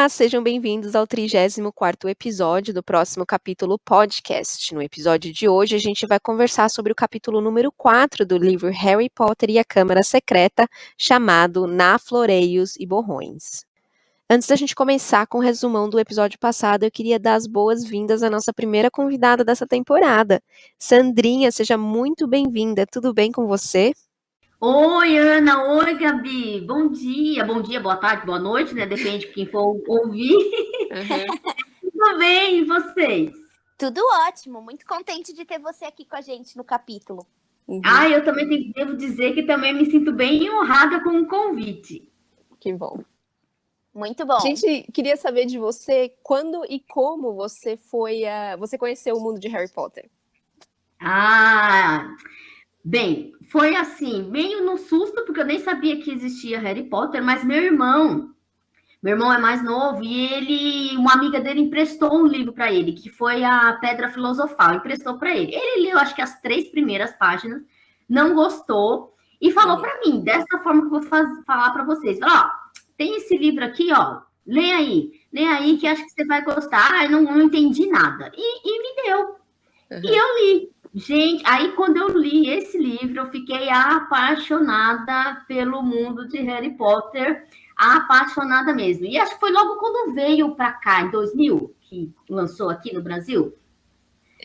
Olá, sejam bem-vindos ao 34º episódio do próximo capítulo podcast. No episódio de hoje, a gente vai conversar sobre o capítulo número 4 do livro Harry Potter e a Câmara Secreta, chamado Na Floreios e Borrões. Antes da gente começar com o resumão do episódio passado, eu queria dar as boas-vindas à nossa primeira convidada dessa temporada. Sandrinha, seja muito bem-vinda. Tudo bem com você? Oi, Ana. Oi, Gabi. Bom dia, boa tarde, boa noite, né? Depende de quem for ouvir. Tudo bem, e vocês? Tudo ótimo. Muito contente de ter você aqui com a gente no capítulo. Eu também devo dizer que também me sinto bem honrada com o convite. Que bom. Muito bom. A gente queria saber de você quando e como você conheceu o mundo de Harry Potter. Bem, foi assim, meio no susto, porque eu nem sabia que existia Harry Potter, mas meu irmão é mais novo e uma amiga dele emprestou um livro para ele, que foi a Pedra Filosofal, emprestou para ele. Ele leu, acho que as 3 primeiras páginas, não gostou e falou para mim, dessa forma que eu vou falar para vocês, tem esse livro aqui, lê aí que acho que você vai gostar. Eu não entendi nada. E me deu. E eu li. Gente, aí quando eu li esse livro, eu fiquei apaixonada pelo mundo de Harry Potter, apaixonada mesmo. E acho que foi logo quando veio para cá, em 2000, que lançou aqui no Brasil.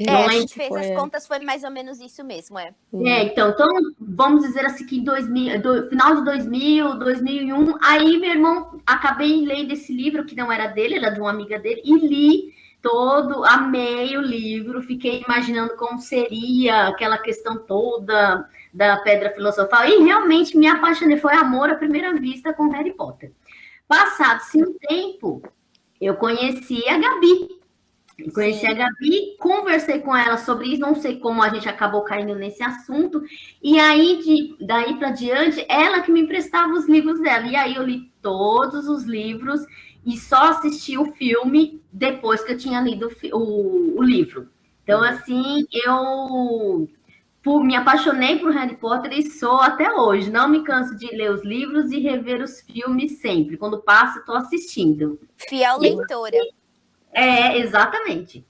A gente fez as contas, foi mais ou menos isso mesmo, Então, vamos dizer assim que final de 2000, 2001, aí meu irmão, acabei lendo esse livro, que não era dele, era de uma amiga dele, e li amei o livro, fiquei imaginando como seria aquela questão toda da Pedra Filosofal, e realmente me apaixonei, foi amor à primeira vista com Harry Potter. Passado-se um tempo, eu conheci a Gabi, conversei com ela sobre isso, não sei como a gente acabou caindo nesse assunto, e aí, daí para diante, ela que me emprestava os livros dela, e aí eu li todos os livros, e só assisti o filme depois que eu tinha lido o livro. Então, assim, eu me apaixonei por Harry Potter e sou até hoje. Não me canso de ler os livros e rever os filmes sempre. Quando passa, estou assistindo. Fiel leitora. Exatamente.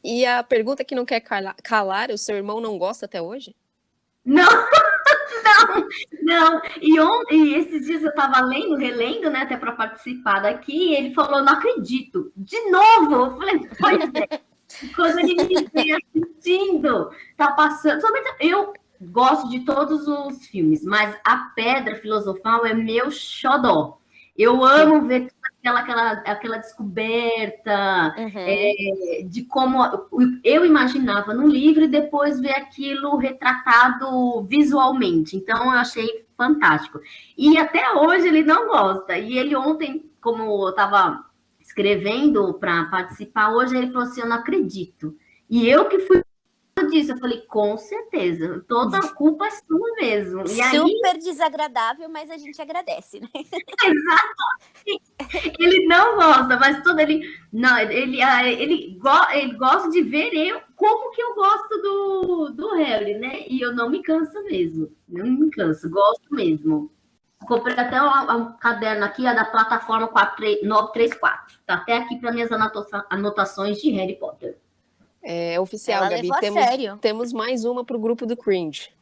E a pergunta que não quer calar, o seu irmão não gosta até hoje? Não. E esses dias eu estava relendo, né, até para participar daqui, e ele falou, não acredito, de novo. Eu falei, pois é. Quando ele me vê assistindo, tá passando. Eu gosto de todos os filmes, mas a Pedra Filosofal é meu xodó. Eu amo ver aquela descoberta de como eu imaginava no livro e depois ver aquilo retratado visualmente. Então, eu achei fantástico. E até hoje ele não gosta. E ele ontem, como eu estava escrevendo para participar, hoje ele falou assim, eu não acredito. E eu que fui disso, eu falei, com certeza, toda a culpa é sua mesmo. E super desagradável, mas a gente agradece, né? Exatamente. Ele não gosta, mas ele gosta de ver como que eu gosto do Harry, né? E eu não me canso mesmo, não me canso, gosto mesmo. Comprei até um caderno aqui, da plataforma 934. Tá até aqui para minhas anotações de Harry Potter. É oficial, ela Gabi. Temos mais uma para o grupo do Cringe.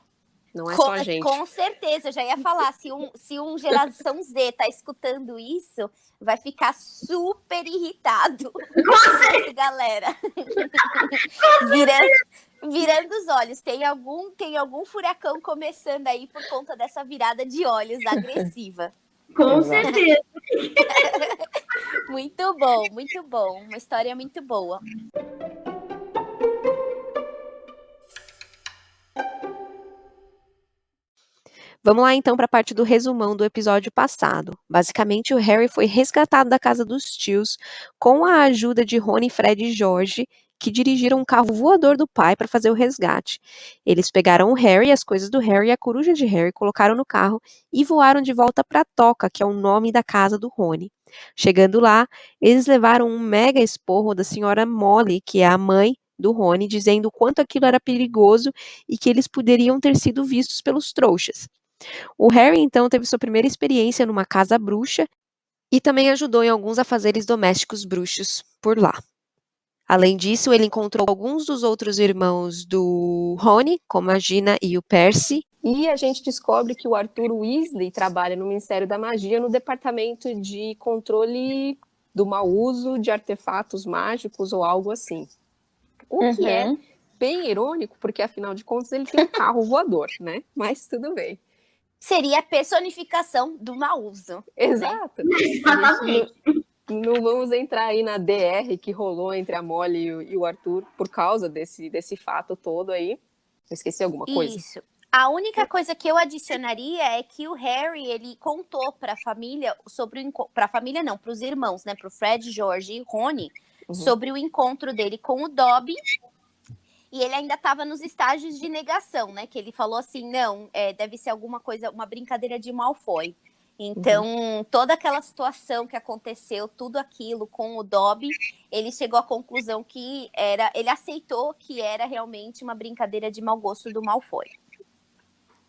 Não é só a gente. Com certeza, eu já ia falar. Se um geração Z tá escutando isso, vai ficar super irritado. Com galera. Virando os olhos. Tem algum furacão começando aí por conta dessa virada de olhos agressiva. Com certeza. Muito bom, muito bom. Uma história muito boa. Vamos lá então para a parte do resumão do episódio passado. Basicamente, o Harry foi resgatado da casa dos tios com a ajuda de Rony, Fred e George, que dirigiram um carro voador do pai para fazer o resgate. Eles pegaram o Harry, as coisas do Harry e a coruja de Harry, colocaram no carro e voaram de volta para Toca, que é o nome da casa do Rony. Chegando lá, eles levaram um mega esporro da senhora Molly, que é a mãe do Rony, dizendo o quanto aquilo era perigoso e que eles poderiam ter sido vistos pelos trouxas. O Harry, então, teve sua primeira experiência numa casa bruxa e também ajudou em alguns afazeres domésticos bruxos por lá. Além disso, ele encontrou alguns dos outros irmãos do Rony, como a Gina e o Percy. E a gente descobre que o Arthur Weasley trabalha no Ministério da Magia, no departamento de controle do mau uso de artefatos mágicos ou algo assim. O que é bem irônico, porque afinal de contas ele tem um carro voador, né? Mas tudo bem. Seria a personificação do mau uso. Exato. Exatamente. Não vamos entrar aí na DR que rolou entre a Molly e o Arthur por causa desse fato todo aí. Eu esqueci alguma coisa? Isso. A única coisa que eu adicionaria é que o Harry, ele contou para a família sobre para a família não, para os irmãos, né, para o Fred, George e Rony, sobre o encontro dele com o Dobby. E ele ainda estava nos estágios de negação, né? Que ele falou assim, não, deve ser alguma coisa, uma brincadeira de Malfoy. Então, toda aquela situação que aconteceu, tudo aquilo com o Dobby, ele chegou à conclusão que ele aceitou que era realmente uma brincadeira de mau gosto do Malfoy.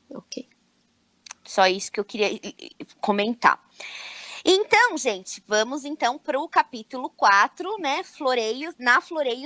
Ok. Só isso que eu queria comentar. Então, gente, vamos então para o capítulo 4, né? Floreios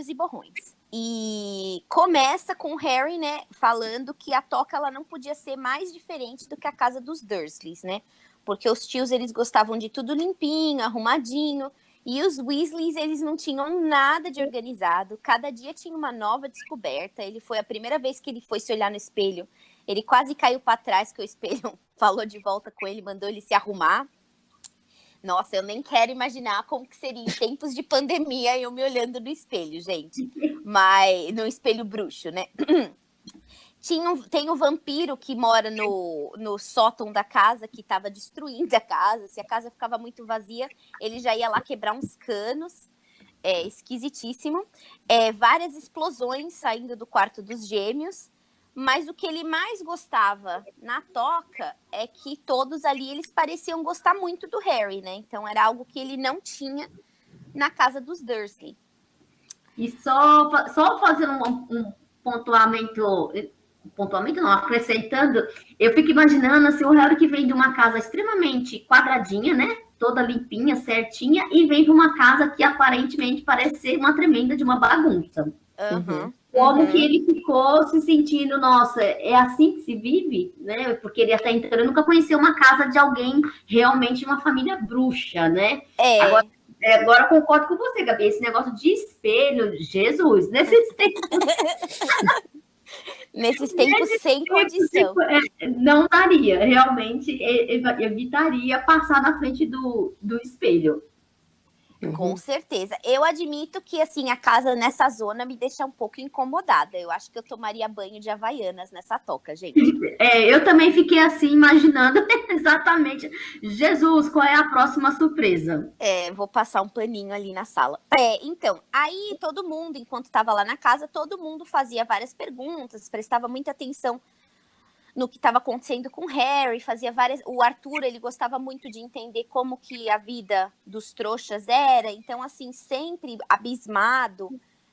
e Borrões. E começa com o Harry, né, falando que a toca ela não podia ser mais diferente do que a casa dos Dursleys, né? Porque os tios, eles gostavam de tudo limpinho, arrumadinho, e os Weasleys, eles não tinham nada de organizado. Cada dia tinha uma nova descoberta. A primeira vez que ele foi se olhar no espelho, ele quase caiu para trás, que o espelho falou de volta com ele, mandou ele se arrumar. Nossa, eu nem quero imaginar como que seria em tempos de pandemia eu me olhando no espelho, gente. Mas no espelho bruxo, né? Tem o vampiro que mora no sótão da casa, que estava destruindo a casa. Se a casa ficava muito vazia, ele já ia lá quebrar uns canos. Esquisitíssimo. Várias explosões saindo do quarto dos gêmeos. Mas o que ele mais gostava na toca é que todos ali, eles pareciam gostar muito do Harry, né? Então, era algo que ele não tinha na casa dos Dursley. E só fazendo um pontuamento não, acrescentando, eu fico imaginando assim, o Harry que vem de uma casa extremamente quadradinha, né? Toda limpinha, certinha, e vem para uma casa que aparentemente parece ser uma tremenda de uma bagunça. Como que ele ficou se sentindo, nossa, é assim que se vive, né? Porque ele até então nunca conheceu uma casa de alguém realmente uma família bruxa, né? Agora eu concordo com você, Gabi, esse negócio de espelho, Jesus, nesses tempos sem condição. Não daria, realmente evitaria passar na frente do espelho. Com certeza. Eu admito que, assim, a casa nessa zona me deixa um pouco incomodada. Eu acho que eu tomaria banho de Havaianas nessa toca, gente. Eu também fiquei assim, imaginando exatamente. Jesus, qual é a próxima surpresa? Vou passar um paninho ali na sala. Então, aí todo mundo, enquanto estava lá na casa, todo mundo fazia várias perguntas, prestava muita atenção no que estava acontecendo com o Harry, o Arthur, ele gostava muito de entender como que a vida dos trouxas era, então, assim, sempre abismado,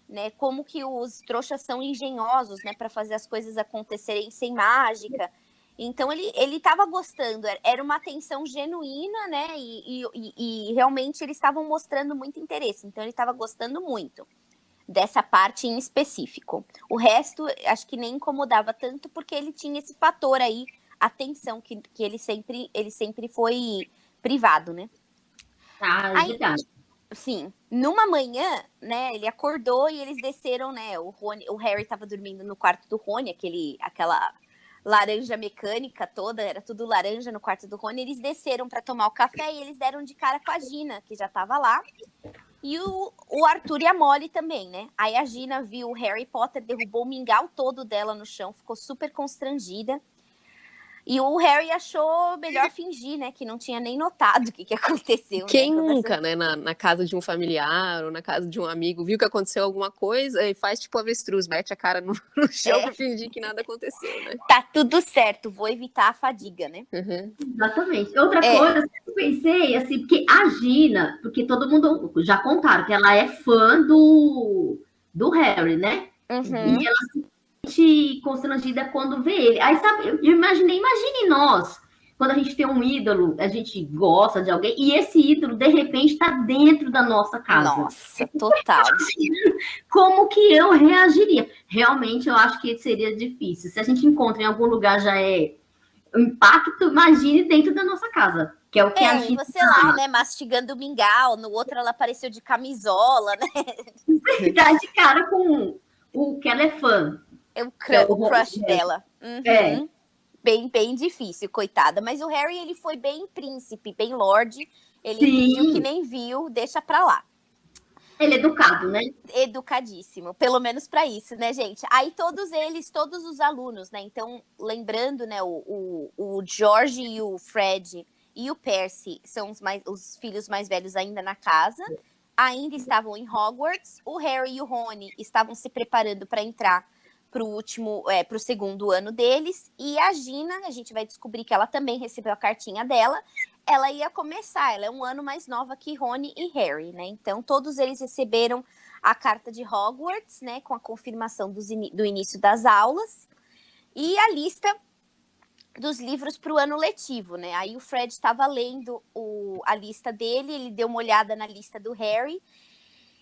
né, como que os trouxas são engenhosos, né, para fazer as coisas acontecerem sem mágica. Então, ele estava gostando, era uma atenção genuína, né, e realmente eles estavam mostrando muito interesse, então ele estava gostando muito dessa parte em específico. O resto, acho que nem incomodava tanto, porque ele tinha esse fator aí, atenção, que ele sempre foi privado, né? Aí, verdade. Sim, numa manhã, né, ele acordou e eles desceram, né, o Harry estava dormindo no quarto do Rony, aquela laranja mecânica toda, era tudo laranja no quarto do Rony, eles desceram para tomar o café e eles deram de cara com a Gina, que já estava lá. E o Arthur e a Molly também, né? Aí a Gina viu o Harry Potter, derrubou o mingau todo dela no chão, ficou super constrangida. E o Harry achou melhor fingir, né? Que não tinha nem notado o que aconteceu. Quem nunca, né? Na casa de um familiar ou na casa de um amigo, viu que aconteceu alguma coisa e faz tipo avestruz, mete a cara no chão pra fingir que nada aconteceu, né? Tá tudo certo, vou evitar a fadiga, né? Exatamente. Outra coisa que eu pensei, assim, porque a Gina, porque todo mundo já contaram que ela é fã do Harry, né? E ela constrangida quando vê ele. Aí, sabe, imagine nós, quando a gente tem um ídolo, a gente gosta de alguém, e esse ídolo, de repente, está dentro da nossa casa. Nossa, total. Como que eu reagiria? Realmente, eu acho que seria difícil. Se a gente encontra em algum lugar, já é o impacto, imagine dentro da nossa casa. Que é o que a gente você lá, né, mastigando mingau, no outro ela apareceu de camisola, né? dá de cara com o que ela é fã. O crush dela. Uhum. Bem difícil, coitada. Mas o Harry, ele foi bem príncipe, bem lorde. Ele fingiu que nem viu, deixa pra lá. Ele é educado, né? Educadíssimo, pelo menos para isso, né, gente? Aí todos os alunos, né? Então, lembrando, né, o George e o Fred e o Percy são os filhos mais velhos ainda na casa, ainda estavam em Hogwarts. O Harry e o Rony estavam se preparando para entrar pro segundo ano deles. E a Gina, a gente vai descobrir que ela também recebeu a cartinha dela. Ela ia começar, ela é um ano mais nova que Rony e Harry, né? Então, todos eles receberam a carta de Hogwarts, né? Com a confirmação do início das aulas. E a lista dos livros para o ano letivo, né? Aí o Fred estava lendo a lista dele, ele deu uma olhada na lista do Harry,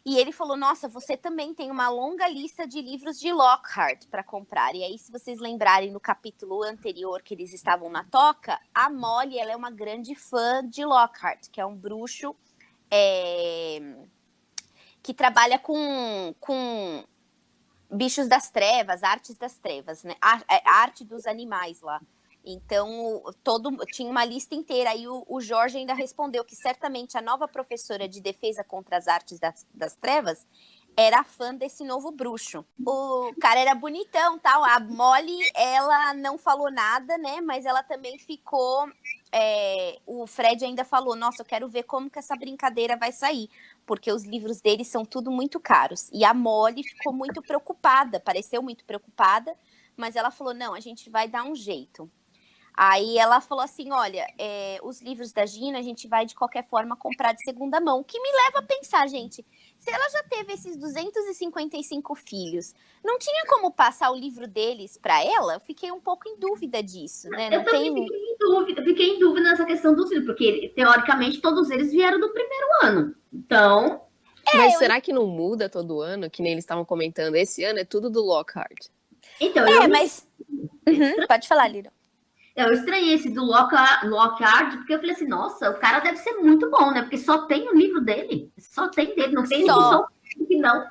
e ele falou, nossa, você também tem uma longa lista de livros de Lockhart para comprar. E aí, se vocês lembrarem no capítulo anterior que eles estavam na toca, a Molly, ela é uma grande fã de Lockhart, que é um bruxo que trabalha com bichos das trevas, artes das trevas, né? A arte dos animais lá. Então, tinha uma lista inteira. Aí o Jorge ainda respondeu que certamente a nova professora de defesa contra as artes das trevas era fã desse novo bruxo. O cara era bonitão, tal. A Molly, ela não falou nada, né? Mas ela também ficou... o Fred ainda falou, nossa, eu quero ver como que essa brincadeira vai sair, porque os livros dele são tudo muito caros. E a Molly ficou muito preocupada, pareceu muito preocupada, mas ela falou, não, a gente vai dar um jeito. Aí ela falou assim, olha, os livros da Gina a gente vai de qualquer forma comprar de segunda mão, o que me leva a pensar, gente, se ela já teve esses 255 filhos, não tinha como passar o livro deles para ela? Eu fiquei um pouco em dúvida disso, né? Eu também fiquei em dúvida nessa questão dos livros, porque teoricamente todos eles vieram do primeiro ano, então... Mas será que não muda todo ano, que nem eles estavam comentando? Esse ano é tudo do Lockhart. Então, mas... Pode falar, Lira. Eu estranhei esse do Lockhart, porque eu falei assim, nossa, o cara deve ser muito bom, né? Porque só tem o livro dele. Só tem dele, não tem edição que não.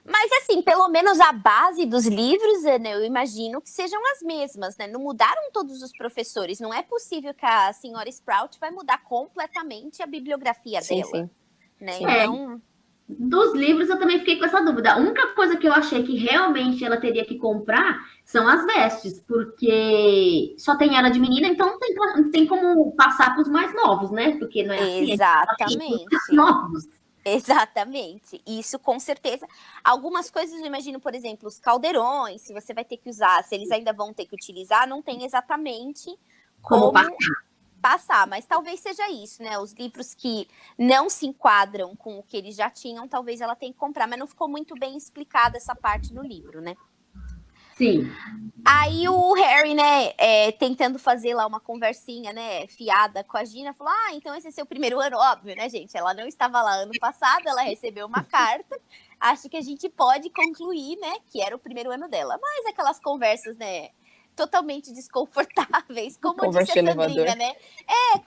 Mas assim, pelo menos a base dos livros, né, eu imagino que sejam as mesmas, né? Não mudaram todos os professores. Não é possível que a senhora Sprout vai mudar completamente a bibliografia dela. Sim. Né? Sim. Então... Dos livros, eu também fiquei com essa dúvida. A única coisa que eu achei que realmente ela teria que comprar são as vestes, porque só tem ela de menina, então não tem como passar para os mais novos, né? Porque não é assim. Exatamente. Novos. Exatamente. Isso, com certeza. Algumas coisas, eu imagino, por exemplo, os caldeirões, se você vai ter que usar, se eles ainda vão ter que utilizar, não tem exatamente como passar, mas talvez seja isso, né? Os livros que não se enquadram com o que eles já tinham, talvez ela tenha que comprar, mas não ficou muito bem explicada essa parte no livro, né? Sim. Aí o Harry, né, tentando fazer lá uma conversinha, né, fiada com a Gina, falou, então esse é seu primeiro ano, óbvio, né, gente? Ela não estava lá ano passado, ela recebeu uma carta, acho que a gente pode concluir, né, que era o primeiro ano dela. Mas aquelas conversas, né, totalmente desconfortáveis, como Conversa disse a de Sandrinha, elevador. né?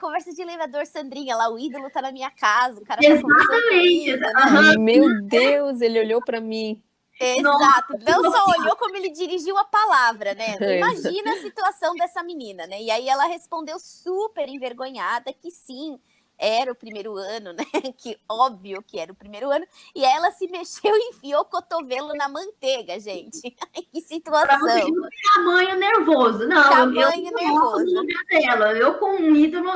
Conversa de elevador, Sandrinha, lá o ídolo tá na minha casa, o cara Exatamente. tá conversando comigo, né? Meu Deus, ele olhou pra mim. Exato, não só olhou como ele dirigiu a palavra, né? Imagina a situação dessa menina, né? E aí ela respondeu super envergonhada que sim, era o primeiro ano, né? Que óbvio que era o primeiro ano. E aí ela se mexeu e enfiou o cotovelo na manteiga, gente. Que situação. Tamanho nervoso. Não, tamanho nervoso. Eu com um ídolo,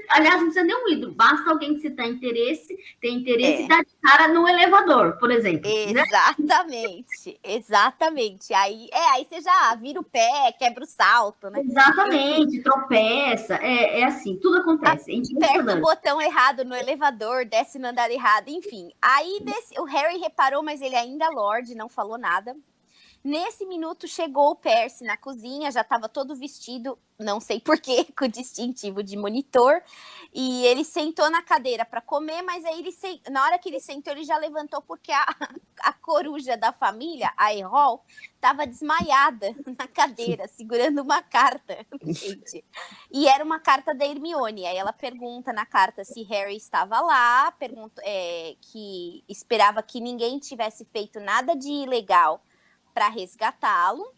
aliás, não precisa nem um ídolo, basta alguém que você tem interesse e dá de cara no elevador, por exemplo. Exatamente, exatamente. Aí você já vira o pé, quebra o salto, né? Exatamente, tropeça, é assim, tudo acontece. Aperta o botão errado no elevador, desce no andar errado, enfim. Aí o Harry reparou, mas ele ainda Lorde, não falou nada. Nesse minuto chegou o Percy na cozinha, já estava todo vestido, não sei porquê, com o distintivo de monitor, e ele sentou na cadeira para comer, mas aí na hora que ele sentou, ele já levantou porque a coruja da família, a Errol, estava desmaiada na cadeira, segurando uma carta, gente. E era uma carta da Hermione. Aí ela pergunta na carta se Harry estava lá, que esperava que ninguém tivesse feito nada de ilegal para resgatá-lo.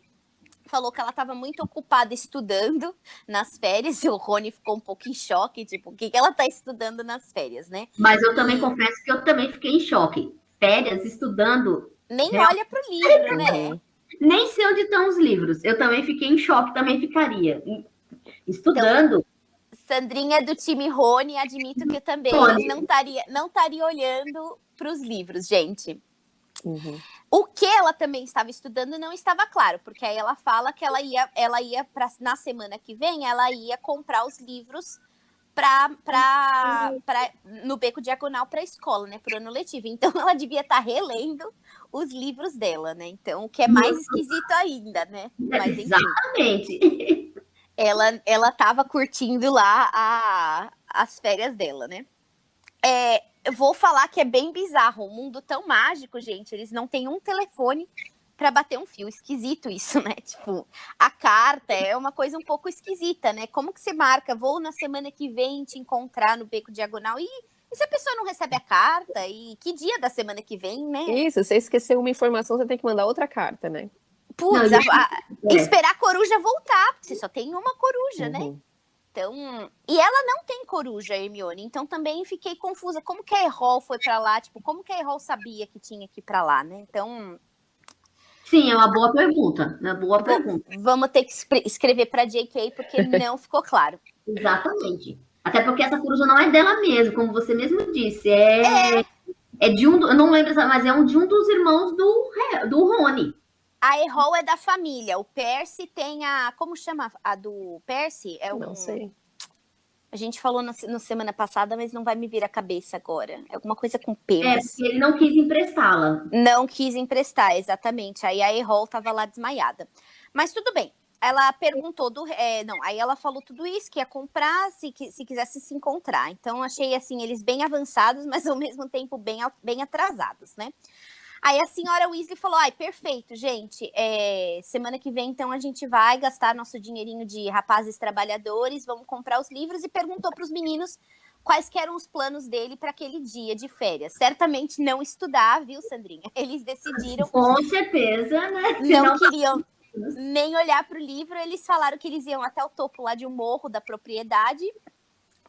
Falou que ela estava muito ocupada estudando nas férias, e o Rony ficou um pouco em choque, tipo, o que ela está estudando nas férias, né? Mas eu também confesso que eu também fiquei em choque. Férias, estudando. Nem olha pro livro, né? Nem sei onde estão os livros. Eu também fiquei em choque, também ficaria. Estudando. Então, Sandrinha do time Rony, admito que eu também não estaria olhando para os livros, gente. Uhum. O que ela também estava estudando não estava claro, porque aí ela fala que ela ia na semana que vem, ela ia comprar os livros no Beco Diagonal para a escola, né, para o ano letivo. Então ela devia estar relendo os livros dela, né? Então, o que é mais esquisito ainda, né? Mas, enfim, exatamente. ela estava curtindo lá as férias dela, né? Eu vou falar que é bem bizarro. Um mundo tão mágico, gente. Eles não têm um telefone para bater um fio. Esquisito isso, né? Tipo, a carta é uma coisa um pouco esquisita, né? Como que você marca? Vou na semana que vem te encontrar no Beco Diagonal. E se a pessoa não recebe a carta? E que dia da semana que vem, né? Isso, você esqueceu uma informação, você tem que mandar outra carta, né? Putz, esperar a coruja voltar. Porque você só tem uma coruja, né? Então, e ela não tem coruja, Hermione, então também fiquei confusa. Como que a Errol foi pra lá? Tipo, como que a Errol sabia que tinha que ir pra lá, né? Então... Sim, é uma boa pergunta. Vamos ter que escrever pra JK, porque não ficou claro. Exatamente. Até porque essa coruja não é dela mesmo, como você mesmo disse. É de um... Eu não lembro, mas é de um dos irmãos do Rony. A Errol é da família. O Percy tem a... Como chama a do Percy? Não sei. A gente falou na semana passada, mas não vai me vir a cabeça agora. É alguma coisa com penas. Porque ele não quis emprestá-la. Não quis emprestar, exatamente. Aí a Errol tava lá desmaiada. Mas tudo bem. Ela perguntou aí ela falou tudo isso, que ia comprar se quisesse se encontrar. Então, achei, assim, eles bem avançados, mas ao mesmo tempo bem atrasados, né? Aí a senhora Weasley falou, perfeito, gente, semana que vem, então, a gente vai gastar nosso dinheirinho de rapazes trabalhadores, vamos comprar os livros, e perguntou para os meninos quais que eram os planos dele para aquele dia de férias. Certamente não estudar, viu, Sandrinha? Eles decidiram... Com certeza, né? Não queriam nem olhar para o livro, eles falaram que eles iam até o topo lá de um morro da propriedade,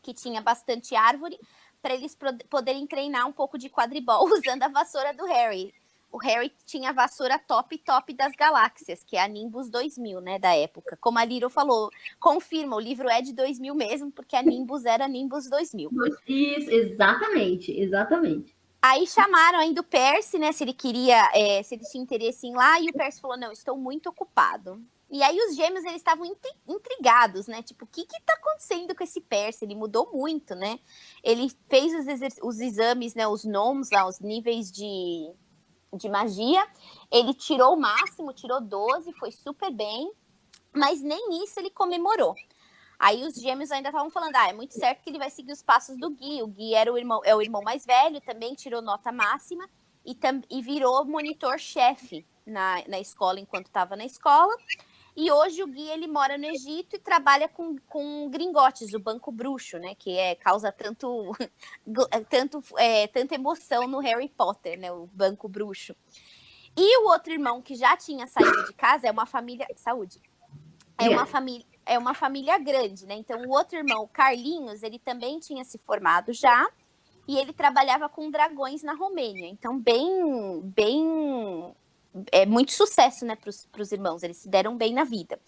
que tinha bastante árvore, para eles poderem treinar um pouco de quadribol usando a vassoura do Harry. O Harry tinha a vassoura top das galáxias, que é a Nimbus 2000, né, da época. Como a Little falou, confirma, o livro é de 2000 mesmo, porque a Nimbus era Nimbus 2000. Isso, exatamente. Aí chamaram ainda o Percy, né, se ele tinha interesse em ir lá, e o Percy falou, não, estou muito ocupado. E aí os gêmeos, eles estavam intrigados, né, tipo, o que tá acontecendo com esse Percy? Ele mudou muito, né? Ele fez os exames, né, os nomes lá, os níveis de magia, ele tirou o máximo, tirou 12, foi super bem, mas nem isso ele comemorou. Aí os gêmeos ainda estavam falando, é muito certo que ele vai seguir os passos do Gui. O Gui é o irmão mais velho, também tirou nota máxima e virou monitor-chefe na escola enquanto estava na escola. E hoje o Gui, ele mora no Egito e trabalha com Gringotts, o Banco Bruxo, né? Que causa tanta emoção no Harry Potter, né? O Banco Bruxo. E o outro irmão que já tinha saído de casa é uma família... Saúde. É uma família grande, né? Então, o outro irmão, o Carlinhos, ele também tinha se formado já. E ele trabalhava com dragões na Romênia. Então, muito sucesso, né, para os irmãos, eles se deram bem na vida.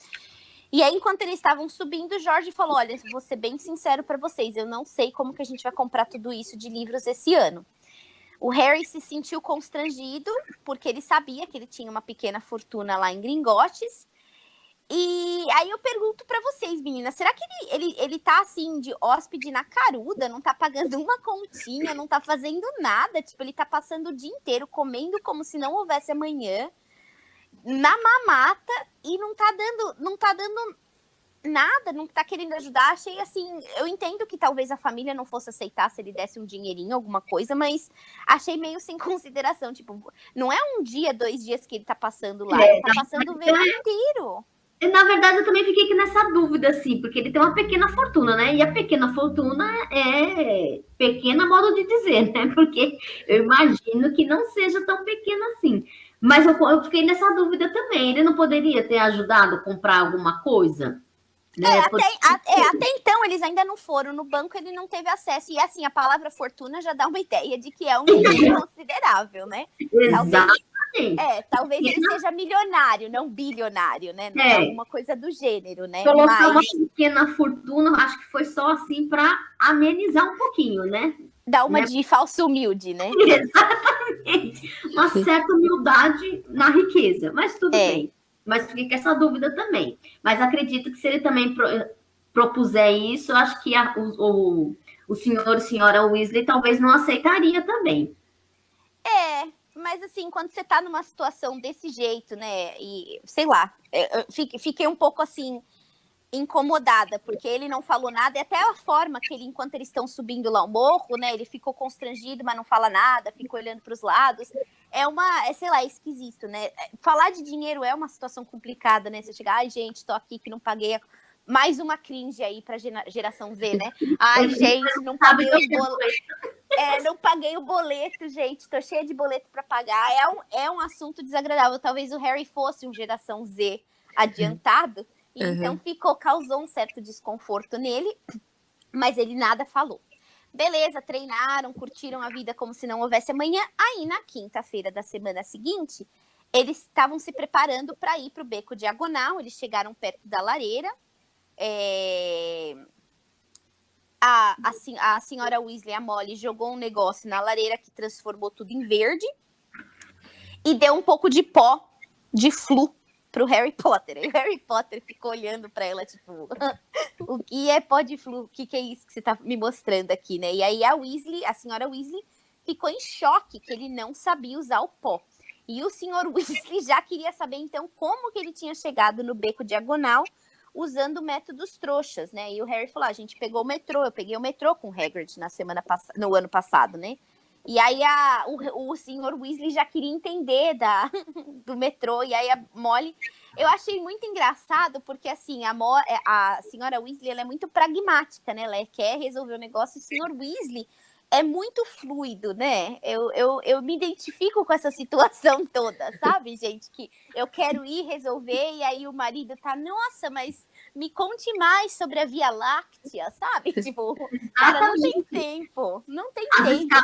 E aí, enquanto eles estavam subindo, o Jorge falou, olha, vou ser bem sincero para vocês, eu não sei como que a gente vai comprar tudo isso de livros esse ano. O Harry se sentiu constrangido, porque ele sabia que ele tinha uma pequena fortuna lá em Gringotts. E aí eu pergunto para vocês, meninas, será que ele tá assim de hóspede na caruda, não tá pagando uma continha, não tá fazendo nada, tipo, ele tá passando o dia inteiro comendo como se não houvesse amanhã, na mamata e não tá dando nada, não tá querendo ajudar. Achei assim, eu entendo que talvez a família não fosse aceitar se ele desse um dinheirinho, alguma coisa, mas achei meio sem consideração, tipo, não é um dia, 2 dias que ele tá passando lá, ele tá passando o verão inteiro. Na verdade, eu também fiquei nessa dúvida, assim, porque ele tem uma pequena fortuna, né? E a pequena fortuna é pequena modo de dizer, né? Porque eu imagino que não seja tão pequena assim. Mas eu fiquei nessa dúvida também. Ele não poderia ter ajudado a comprar alguma coisa? Né? Até então, eles ainda não foram no banco, ele não teve acesso. E assim, a palavra fortuna já dá uma ideia de que é um dinheiro considerável, né? Exatamente. Talvez ele seja milionário, não bilionário, né? Não é alguma coisa do gênero, né? Colocar uma pequena fortuna, acho que foi só assim para amenizar um pouquinho, né? Dar uma de falso humilde, né? Exatamente. Uma certa humildade na riqueza, mas tudo bem. Mas fiquei com essa dúvida também. Mas acredito que se ele também propuser isso, eu acho que o senhor e senhora Weasley talvez não aceitaria também. Mas assim, quando você tá numa situação desse jeito, né, e sei lá, eu fiquei um pouco assim, incomodada, porque ele não falou nada, e até a forma que ele, enquanto eles estão subindo lá o morro, né, ele ficou constrangido, mas não fala nada, fica olhando para os lados, sei lá, esquisito, né, falar de dinheiro é uma situação complicada, né, você chega, ai gente, tô aqui que não paguei mais uma cringe aí pra geração Z, né, ai gente, não paguei os boletos. Não paguei o boleto, gente. Tô cheia de boleto para pagar. É um assunto desagradável. Talvez o Harry fosse um geração Z adiantado. E então causou um certo desconforto nele. Mas ele nada falou. Beleza, treinaram, curtiram a vida como se não houvesse amanhã. Aí, na quinta-feira da semana seguinte, eles estavam se preparando para ir para o Beco Diagonal. Eles chegaram perto da lareira. A senhora Weasley, a Molly, jogou um negócio na lareira que transformou tudo em verde e deu um pouco de pó de Flu pro Harry Potter. E o Harry Potter ficou olhando para ela, tipo, o que é pó de Flu? O que é isso que você tá me mostrando aqui, né? E aí a senhora Weasley ficou em choque que ele não sabia usar o pó. E o senhor Weasley já queria saber, então, como que ele tinha chegado no Beco Diagonal usando métodos trouxas, né? E o Harry falou, a gente pegou o metrô, eu peguei o metrô com o Hagrid no ano passado, né? E aí o senhor Weasley já queria entender do metrô, e aí a Molly... Eu achei muito engraçado, porque assim, a senhora Weasley, ela é muito pragmática, né? Ela quer resolver o negócio, e o senhor Weasley é muito fluido, né? Eu me identifico com essa situação toda, sabe, gente? Que eu quero ir resolver e aí o marido tá, nossa, mas me conte mais sobre a Via Láctea, sabe? Tipo, cara, não tem tempo, não tem tempo.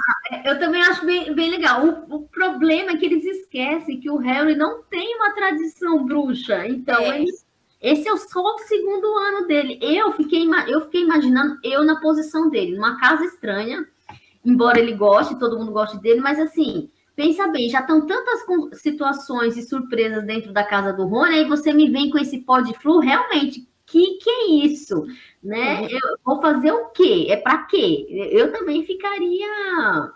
Eu também acho bem legal. O problema é que eles esquecem que o Harry não tem uma tradição bruxa, então esse é só o segundo ano dele. Eu fiquei imaginando eu na posição dele, numa casa estranha, embora ele goste, todo mundo goste dele, mas assim, pensa bem, já estão tantas situações e surpresas dentro da casa do Rony, aí você me vem com esse pó de Flu, realmente, que é isso? Né? Eu vou fazer o quê? É para quê? Eu também ficaria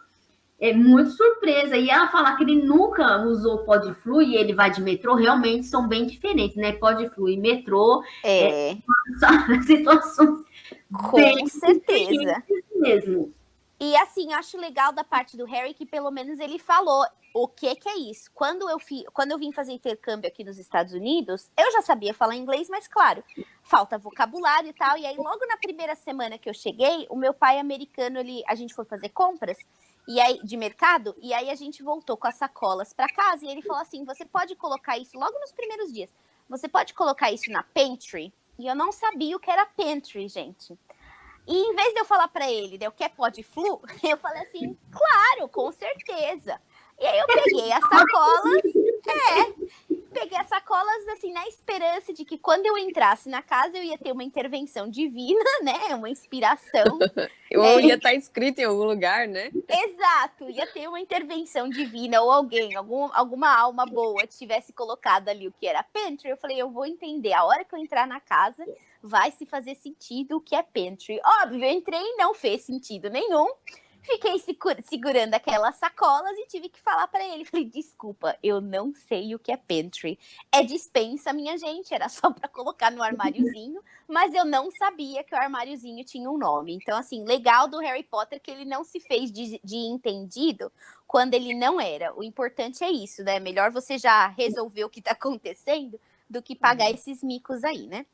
muito surpresa. E ela falar que ele nunca usou pó de Flu e ele vai de metrô, realmente são bem diferentes, né? Pó de Flu e metrô são situações com certeza mesmo. E assim, eu acho legal da parte do Harry que pelo menos ele falou o que é isso. Quando eu vim fazer intercâmbio aqui nos Estados Unidos, eu já sabia falar inglês, mas claro, falta vocabulário e tal. E aí logo na primeira semana que eu cheguei, o meu pai americano, a gente foi fazer compras e aí, de mercado, e aí a gente voltou com as sacolas para casa e ele falou assim, você pode colocar isso logo nos primeiros dias, você pode colocar isso na pantry? E eu não sabia o que era pantry, gente. E em vez de eu falar para ele, né, o que é pó de Flu, eu falei assim, claro, com certeza. E aí eu peguei as sacolas, assim, na esperança de que quando eu entrasse na casa eu ia ter uma intervenção divina, né, uma inspiração. Ou ia estar escrito em algum lugar, né? Exato, ia ter uma intervenção divina ou alguma alma boa tivesse colocado ali o que era pantry. Eu falei, eu vou entender, a hora que eu entrar na casa vai se fazer sentido o que é pantry. Óbvio, eu entrei e não fez sentido nenhum. Fiquei segurando aquelas sacolas e tive que falar pra ele. Falei, desculpa, eu não sei o que é pantry. É despensa, minha gente, era só pra colocar no armáriozinho, mas eu não sabia que o armáriozinho tinha um nome. Então, assim, legal do Harry Potter que ele não se fez de entendido quando ele não era. O importante é isso, né? Melhor você já resolver o que tá acontecendo do que pagar esses micos aí, né?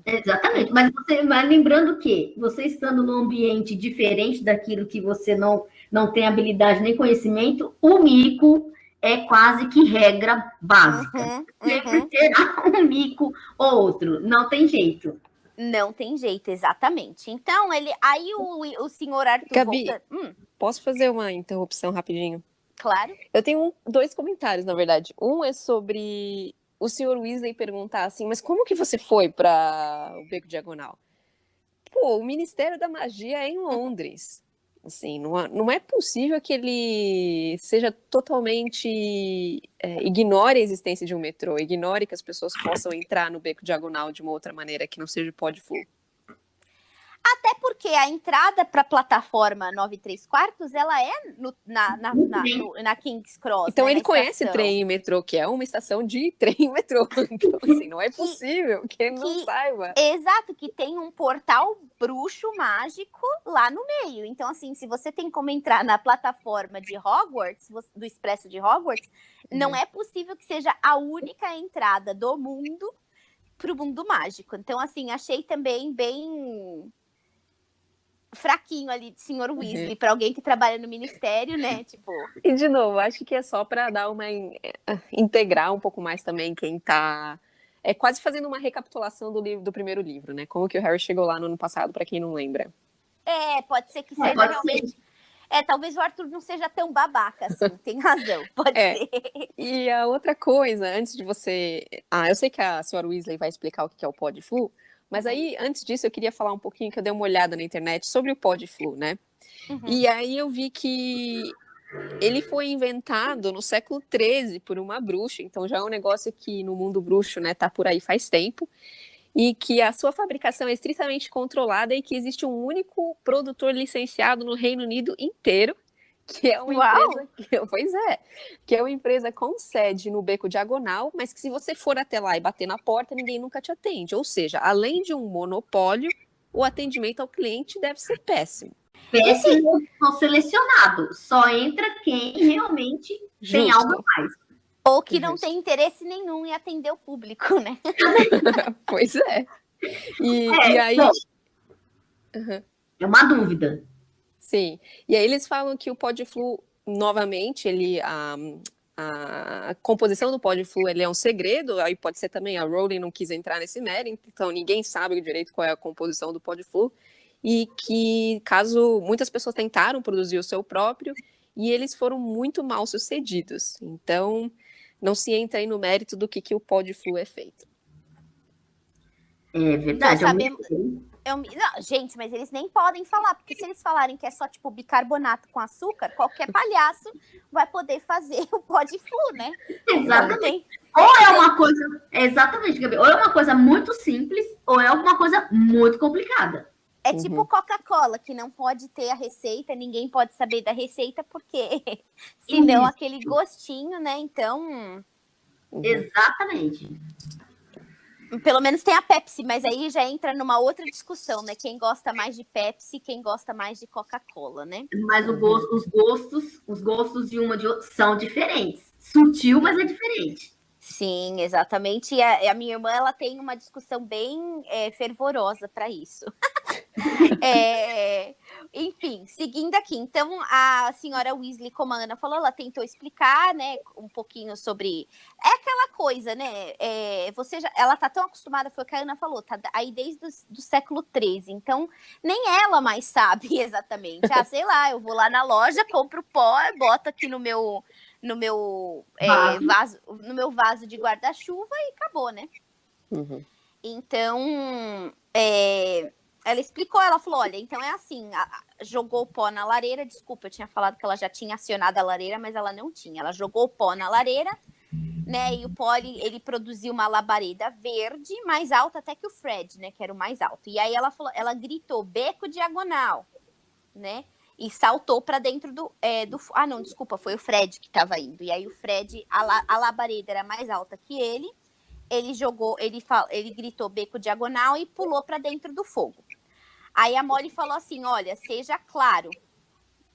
Exatamente, mas lembrando que você estando num ambiente diferente daquilo que você não tem habilidade nem conhecimento, o mico é quase que regra básica. Sempre terá um mico ou outro, não tem jeito. Não tem jeito, exatamente. Então, aí o senhor Arthur Gabi, volta... posso fazer uma interrupção rapidinho? Claro. Eu tenho 2 comentários, na verdade. Um é sobre o Sr. Weasley perguntar assim, mas como que você foi para o Beco Diagonal? Pô, o Ministério da Magia é em Londres. Assim, não é possível que ele seja totalmente... ignore a existência de um metrô, ignore que as pessoas possam entrar no Beco Diagonal de uma outra maneira que não seja o Podflu. Até porque a entrada para a plataforma 9 3/4, ela é na King's Cross. Então né, ele na conhece estação. trem e metrô, que é uma estação de trem e metrô. Então, assim, não é possível que ele não saiba. Exato, que tem um portal bruxo mágico lá no meio. Então, assim, se você tem como entrar na plataforma de Hogwarts, do Expresso de Hogwarts, não é possível que seja a única entrada do mundo pro mundo mágico. Então, assim, achei também bem fraquinho ali de Sr. Weasley para alguém que trabalha no ministério, né? Tipo. E de novo, acho que é só para dar uma integrar um pouco mais também quem tá quase fazendo uma recapitulação do primeiro livro, né? Como que o Harry chegou lá no ano passado, para quem não lembra. Pode ser que seja realmente. Talvez o Arthur não seja tão babaca assim, tem razão, pode ser. E a outra coisa, antes de você... eu sei que a senhora Weasley vai explicar o que é o Podflu, mas aí, antes disso, eu queria falar um pouquinho, que eu dei uma olhada na internet sobre o Podflu, né? E aí eu vi que ele foi inventado no século XIII por uma bruxa, então já é um negócio que no mundo bruxo, né, tá por aí faz tempo, e que a sua fabricação é estritamente controlada e que existe um único produtor licenciado no Reino Unido inteiro, que é uma empresa que é uma empresa com sede no Beco Diagonal, mas que se você for até lá e bater na porta, ninguém nunca te atende. Ou seja, além de um monopólio, o atendimento ao cliente deve ser péssimo. Péssimo ou selecionado. Só entra quem realmente tem algo a mais. Ou que não tem interesse nenhum em atender o público, né? Pois é. E aí... É uma dúvida. Sim. E aí eles falam que o Podflu, novamente, a composição do Podflu, ele é um segredo, aí pode ser também a Rowling não quis entrar nesse mérito, então ninguém sabe direito qual é a composição do Podflu, e que muitas pessoas tentaram produzir o seu próprio, e eles foram muito mal sucedidos. Então, não se entra aí no mérito do que o Podflu é feito. É verdade. Não, gente, mas eles nem podem falar, porque se eles falarem que é só, tipo, bicarbonato com açúcar, qualquer palhaço vai poder fazer o Podflu, né? Exatamente. Ou é uma coisa... Exatamente, Gabi. Ou é uma coisa muito simples, ou é uma coisa muito complicada. É tipo Coca-Cola, que não pode ter a receita, ninguém pode saber da receita, porque senão aquele gostinho, né? Então... Exatamente. Pelo menos tem a Pepsi, mas aí já entra numa outra discussão, né? Quem gosta mais de Pepsi, quem gosta mais de Coca-Cola, né? Mas os gostos de uma de outra são diferentes. Sutil, mas é diferente. Sim, exatamente. E a minha irmã, ela tem uma discussão bem fervorosa para isso. Enfim, seguindo aqui. Então, a senhora Weasley, como a Ana falou, ela tentou explicar, né, um pouquinho sobre... É aquela coisa, né? Ela tá tão acostumada, foi o que a Ana falou, tá aí desde o século XIII. Então, nem ela mais sabe exatamente. Sei lá, eu vou lá na loja, compro pó, boto aqui no meu vaso de guarda-chuva e acabou, né? Então, ela explicou, ela falou, olha, então é assim, jogou o pó na lareira, desculpa, eu tinha falado que ela já tinha acionado a lareira, mas ela não tinha, ela jogou o pó na lareira, né, e o pó, ele produziu uma labareda verde, mais alta até que o Fred, né, que era o mais alto, e aí ela falou, ela gritou, beco diagonal, né, e saltou para dentro do... Ah, não, desculpa, foi o Fred que estava indo. E aí o Fred, a labareda era mais alta que ele jogou, ele gritou beco diagonal e pulou para dentro do fogo. Aí a Molly falou assim, olha, seja claro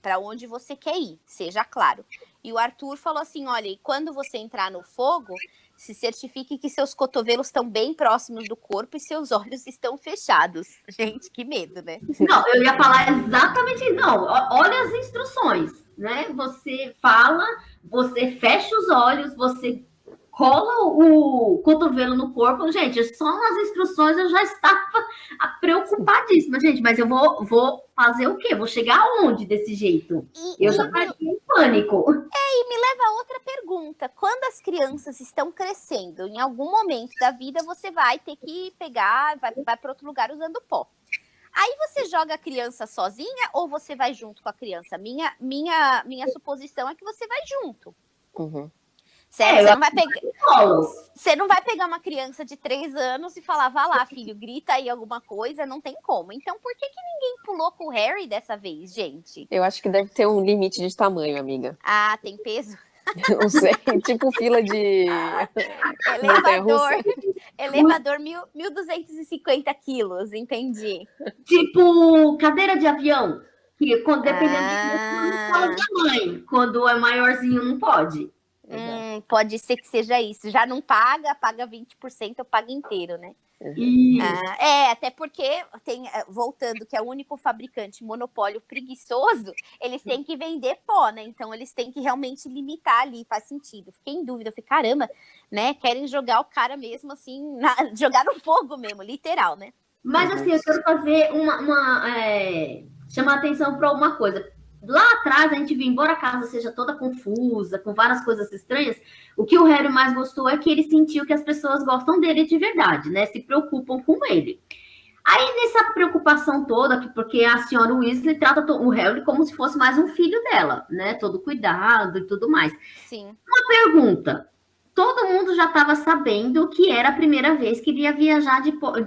para onde você quer ir, seja claro. E o Arthur falou assim, olha, e quando você entrar no fogo, se certifique que seus cotovelos estão bem próximos do corpo e seus olhos estão fechados. Gente, que medo, né? Não, eu ia falar exatamente isso. Não, olha as instruções, né? Você fala, você fecha os olhos, você cola o cotovelo no corpo. Gente, só nas instruções eu já estava preocupadíssima, gente. Mas eu vou fazer o quê? Vou chegar aonde desse jeito? Eu já estaria em pânico. E me leva a outra pergunta. Quando as crianças estão crescendo, em algum momento da vida, você vai ter que pegar, vai para outro lugar usando pó. Aí você joga a criança sozinha ou você vai junto com a criança? Minha suposição é que você vai junto. Uhum. Sério, você não vai pegar uma criança de 3 anos e falar, vá lá, filho, grita aí alguma coisa, não tem como. Então, por que ninguém pulou com o Harry dessa vez, gente? Eu acho que deve ter um limite de tamanho, amiga. Ah, tem peso? Não sei, tipo fila de elevador 1.250 quilos, entendi. Tipo cadeira de avião, que dependendo do fala de tamanho, quando é maiorzinho não pode. Pode ser que seja isso. Já não paga 20%, eu pago inteiro, né? Até porque, voltando, que é o único fabricante monopólio preguiçoso, eles têm que vender pó, né? Então, eles têm que realmente limitar ali, faz sentido. Fiquei em dúvida, falei, caramba, né? Querem jogar o cara mesmo, assim, jogar no fogo mesmo, literal, né? Mas, assim, eu quero fazer chamar atenção para uma coisa. Lá atrás, a gente viu, embora a casa seja toda confusa, com várias coisas estranhas, o que o Harry mais gostou é que ele sentiu que as pessoas gostam dele de verdade, né? Se preocupam com ele. Aí, nessa preocupação toda, porque a senhora Weasley trata o Harry como se fosse mais um filho dela, né? Todo cuidado e tudo mais. Sim. Uma pergunta. Todo mundo já estava sabendo que era a primeira vez que ele ia viajar de pó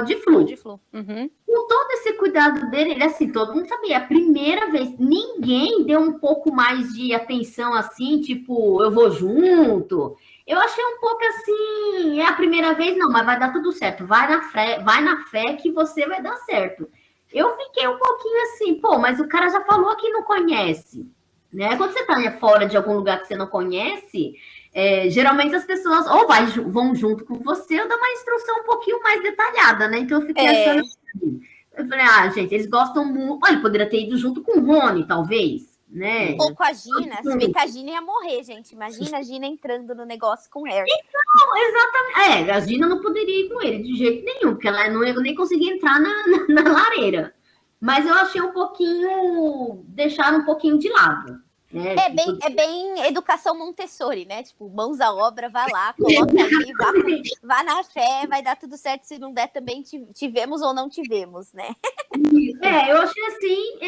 de flu. Uhum. Com todo esse cuidado dele, ele assim, todo mundo sabia, a primeira vez, ninguém deu um pouco mais de atenção assim, tipo, eu vou junto. Eu achei um pouco assim, é a primeira vez, não, mas vai dar tudo certo, vai na fé que você vai dar certo. Eu fiquei um pouquinho assim, pô, mas o cara já falou que não conhece, né? Quando você tá fora de algum lugar que você não conhece, geralmente as pessoas ou vão junto com você ou dão uma instrução um pouquinho mais detalhada, né? Então eu fiquei achando assim. Eu falei, gente, eles gostam muito. Ele poderia ter ido junto com o Rony, talvez, né? Ou com a Gina, se bem que a Gina ia morrer, gente. Imagina a Gina entrando no negócio com o Harry. Então, exatamente. A Gina não poderia ir com ele de jeito nenhum, porque ela não ia nem conseguir entrar na lareira. Mas eu achei deixar um pouquinho de lado. Né? É bem educação Montessori, né? Tipo, mãos à obra, vai lá, coloca ali, vá na fé, vai dar tudo certo. Se não der, também tivemos ou não tivemos, né? Eu achei assim,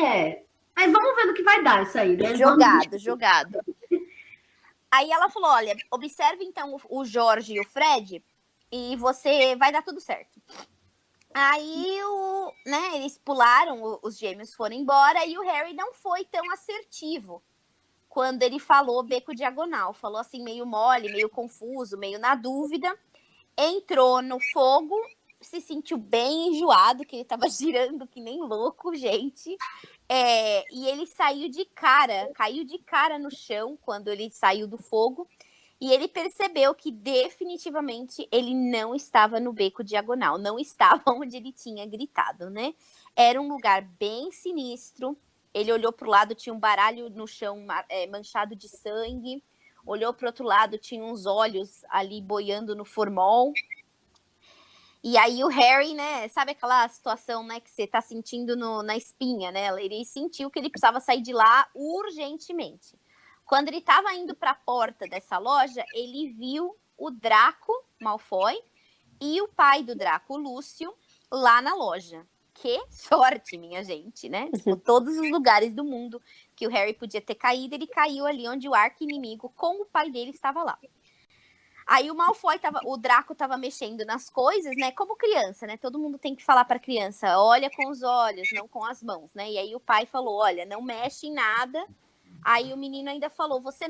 Mas vamos ver no que vai dar isso aí, né? Jogado. Aí ela falou, olha, observe então o Jorge e o Fred e você vai dar tudo certo. Aí, eles pularam, os gêmeos foram embora e o Harry não foi tão assertivo quando ele falou beco diagonal. Falou assim, meio mole, meio confuso, meio na dúvida. Entrou no fogo, se sentiu bem enjoado, que ele tava girando que nem louco, gente. E ele caiu de cara no chão quando ele saiu do fogo. E ele percebeu que definitivamente ele não estava no beco diagonal, não estava onde ele tinha gritado, né? Era um lugar bem sinistro. Ele olhou para o lado, tinha um baralho no chão manchado de sangue. Olhou para o outro lado, tinha uns olhos ali boiando no formol. E aí o Harry, né, sabe aquela situação, né, que você tá sentindo na espinha, né? Ele sentiu que ele precisava sair de lá urgentemente. Quando ele estava indo para a porta dessa loja, ele viu o Draco Malfoy e o pai do Draco, o Lúcio, lá na loja. Que sorte, minha gente, né? Tipo, todos os lugares do mundo que o Harry podia ter caído, ele caiu ali onde o arqui-inimigo com o pai dele estava lá. Aí o Draco tava mexendo nas coisas, né? Como criança, né? Todo mundo tem que falar pra criança, olha com os olhos, não com as mãos, né? E aí o pai falou, olha, não mexe em nada. Aí o menino ainda falou, você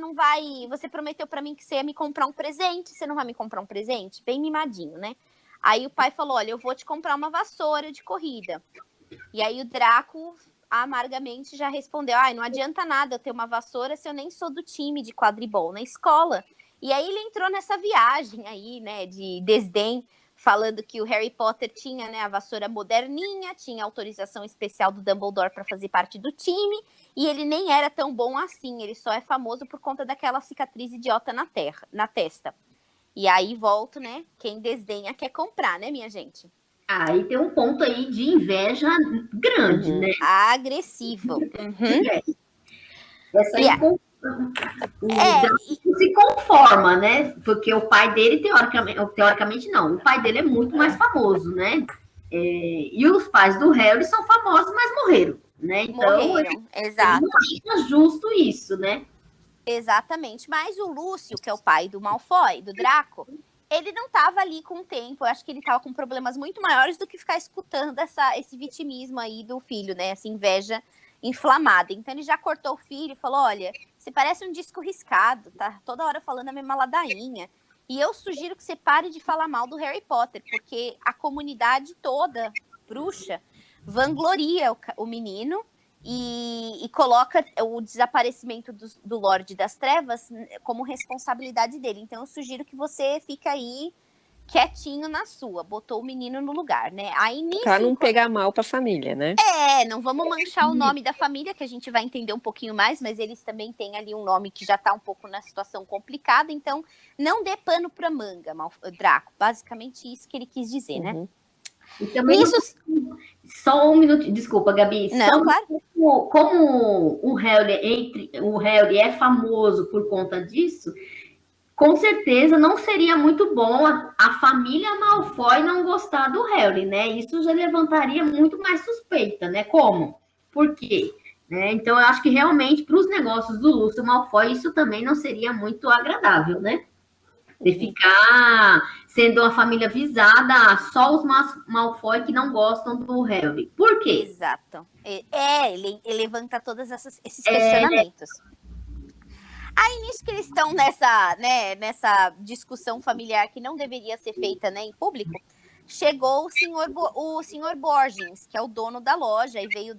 prometeu pra mim que você ia me comprar um presente, você não vai me comprar um presente? Bem mimadinho, né? Aí o pai falou, olha, eu vou te comprar uma vassoura de corrida. E aí o Draco amargamente já respondeu, não adianta nada eu ter uma vassoura se eu nem sou do time de quadribol na escola. E aí ele entrou nessa viagem aí, né, de desdém, falando que o Harry Potter tinha, né, a vassoura moderninha, tinha autorização especial do Dumbledore para fazer parte do time, e ele nem era tão bom assim, ele só é famoso por conta daquela cicatriz idiota na testa. E aí volto, né, quem desdenha quer comprar, né, minha gente? Aí tem um ponto aí de inveja grande, né? Agressivo. Essa aí se conforma, né? Porque o pai dele, teoricamente não, o pai dele é muito mais famoso, né? E os pais do Harry são famosos, mas morreram, né? Então, morreram, exato. Não acha justo isso, né? Exatamente. Mas o Lúcio, que é o pai do Malfoy, do Draco, ele não estava ali com o tempo. Eu acho que ele estava com problemas muito maiores do que ficar escutando esse vitimismo aí do filho, né? Essa inveja inflamada. Então ele já cortou o filho e falou, olha, você parece um disco riscado, tá toda hora falando a mesma ladainha. E eu sugiro que você pare de falar mal do Harry Potter, porque a comunidade toda, bruxa, vangloria o menino e coloca o desaparecimento do Lorde das Trevas como responsabilidade dele. Então eu sugiro que você fique aí quietinho na sua, botou o menino no lugar, né? Aí nisso, pra não pegar mal pra família, né? Não vamos manchar o nome da família, que a gente vai entender um pouquinho mais, mas eles também têm ali um nome que já tá um pouco na situação complicada, então não dê pano pra manga, Draco. Basicamente isso que ele quis dizer, né? E também só um minuto, desculpa, Gabi. Não, claro. Como o Harry é famoso por conta disso, com certeza não seria muito bom a família Malfoy não gostar do Harry, né? Isso já levantaria muito mais suspeita, né? Como? Por quê? Né? Então, eu acho que realmente, para os negócios do Lúcio Malfoy, isso também não seria muito agradável, né? De ficar sendo uma família visada, só os Malfoy que não gostam do Harry. Por quê? Exato. Ele levanta todos esses questionamentos. Aí, nisso que eles estão nessa discussão familiar que não deveria ser feita, né, em público, chegou o senhor Borgins, que é o dono da loja, e veio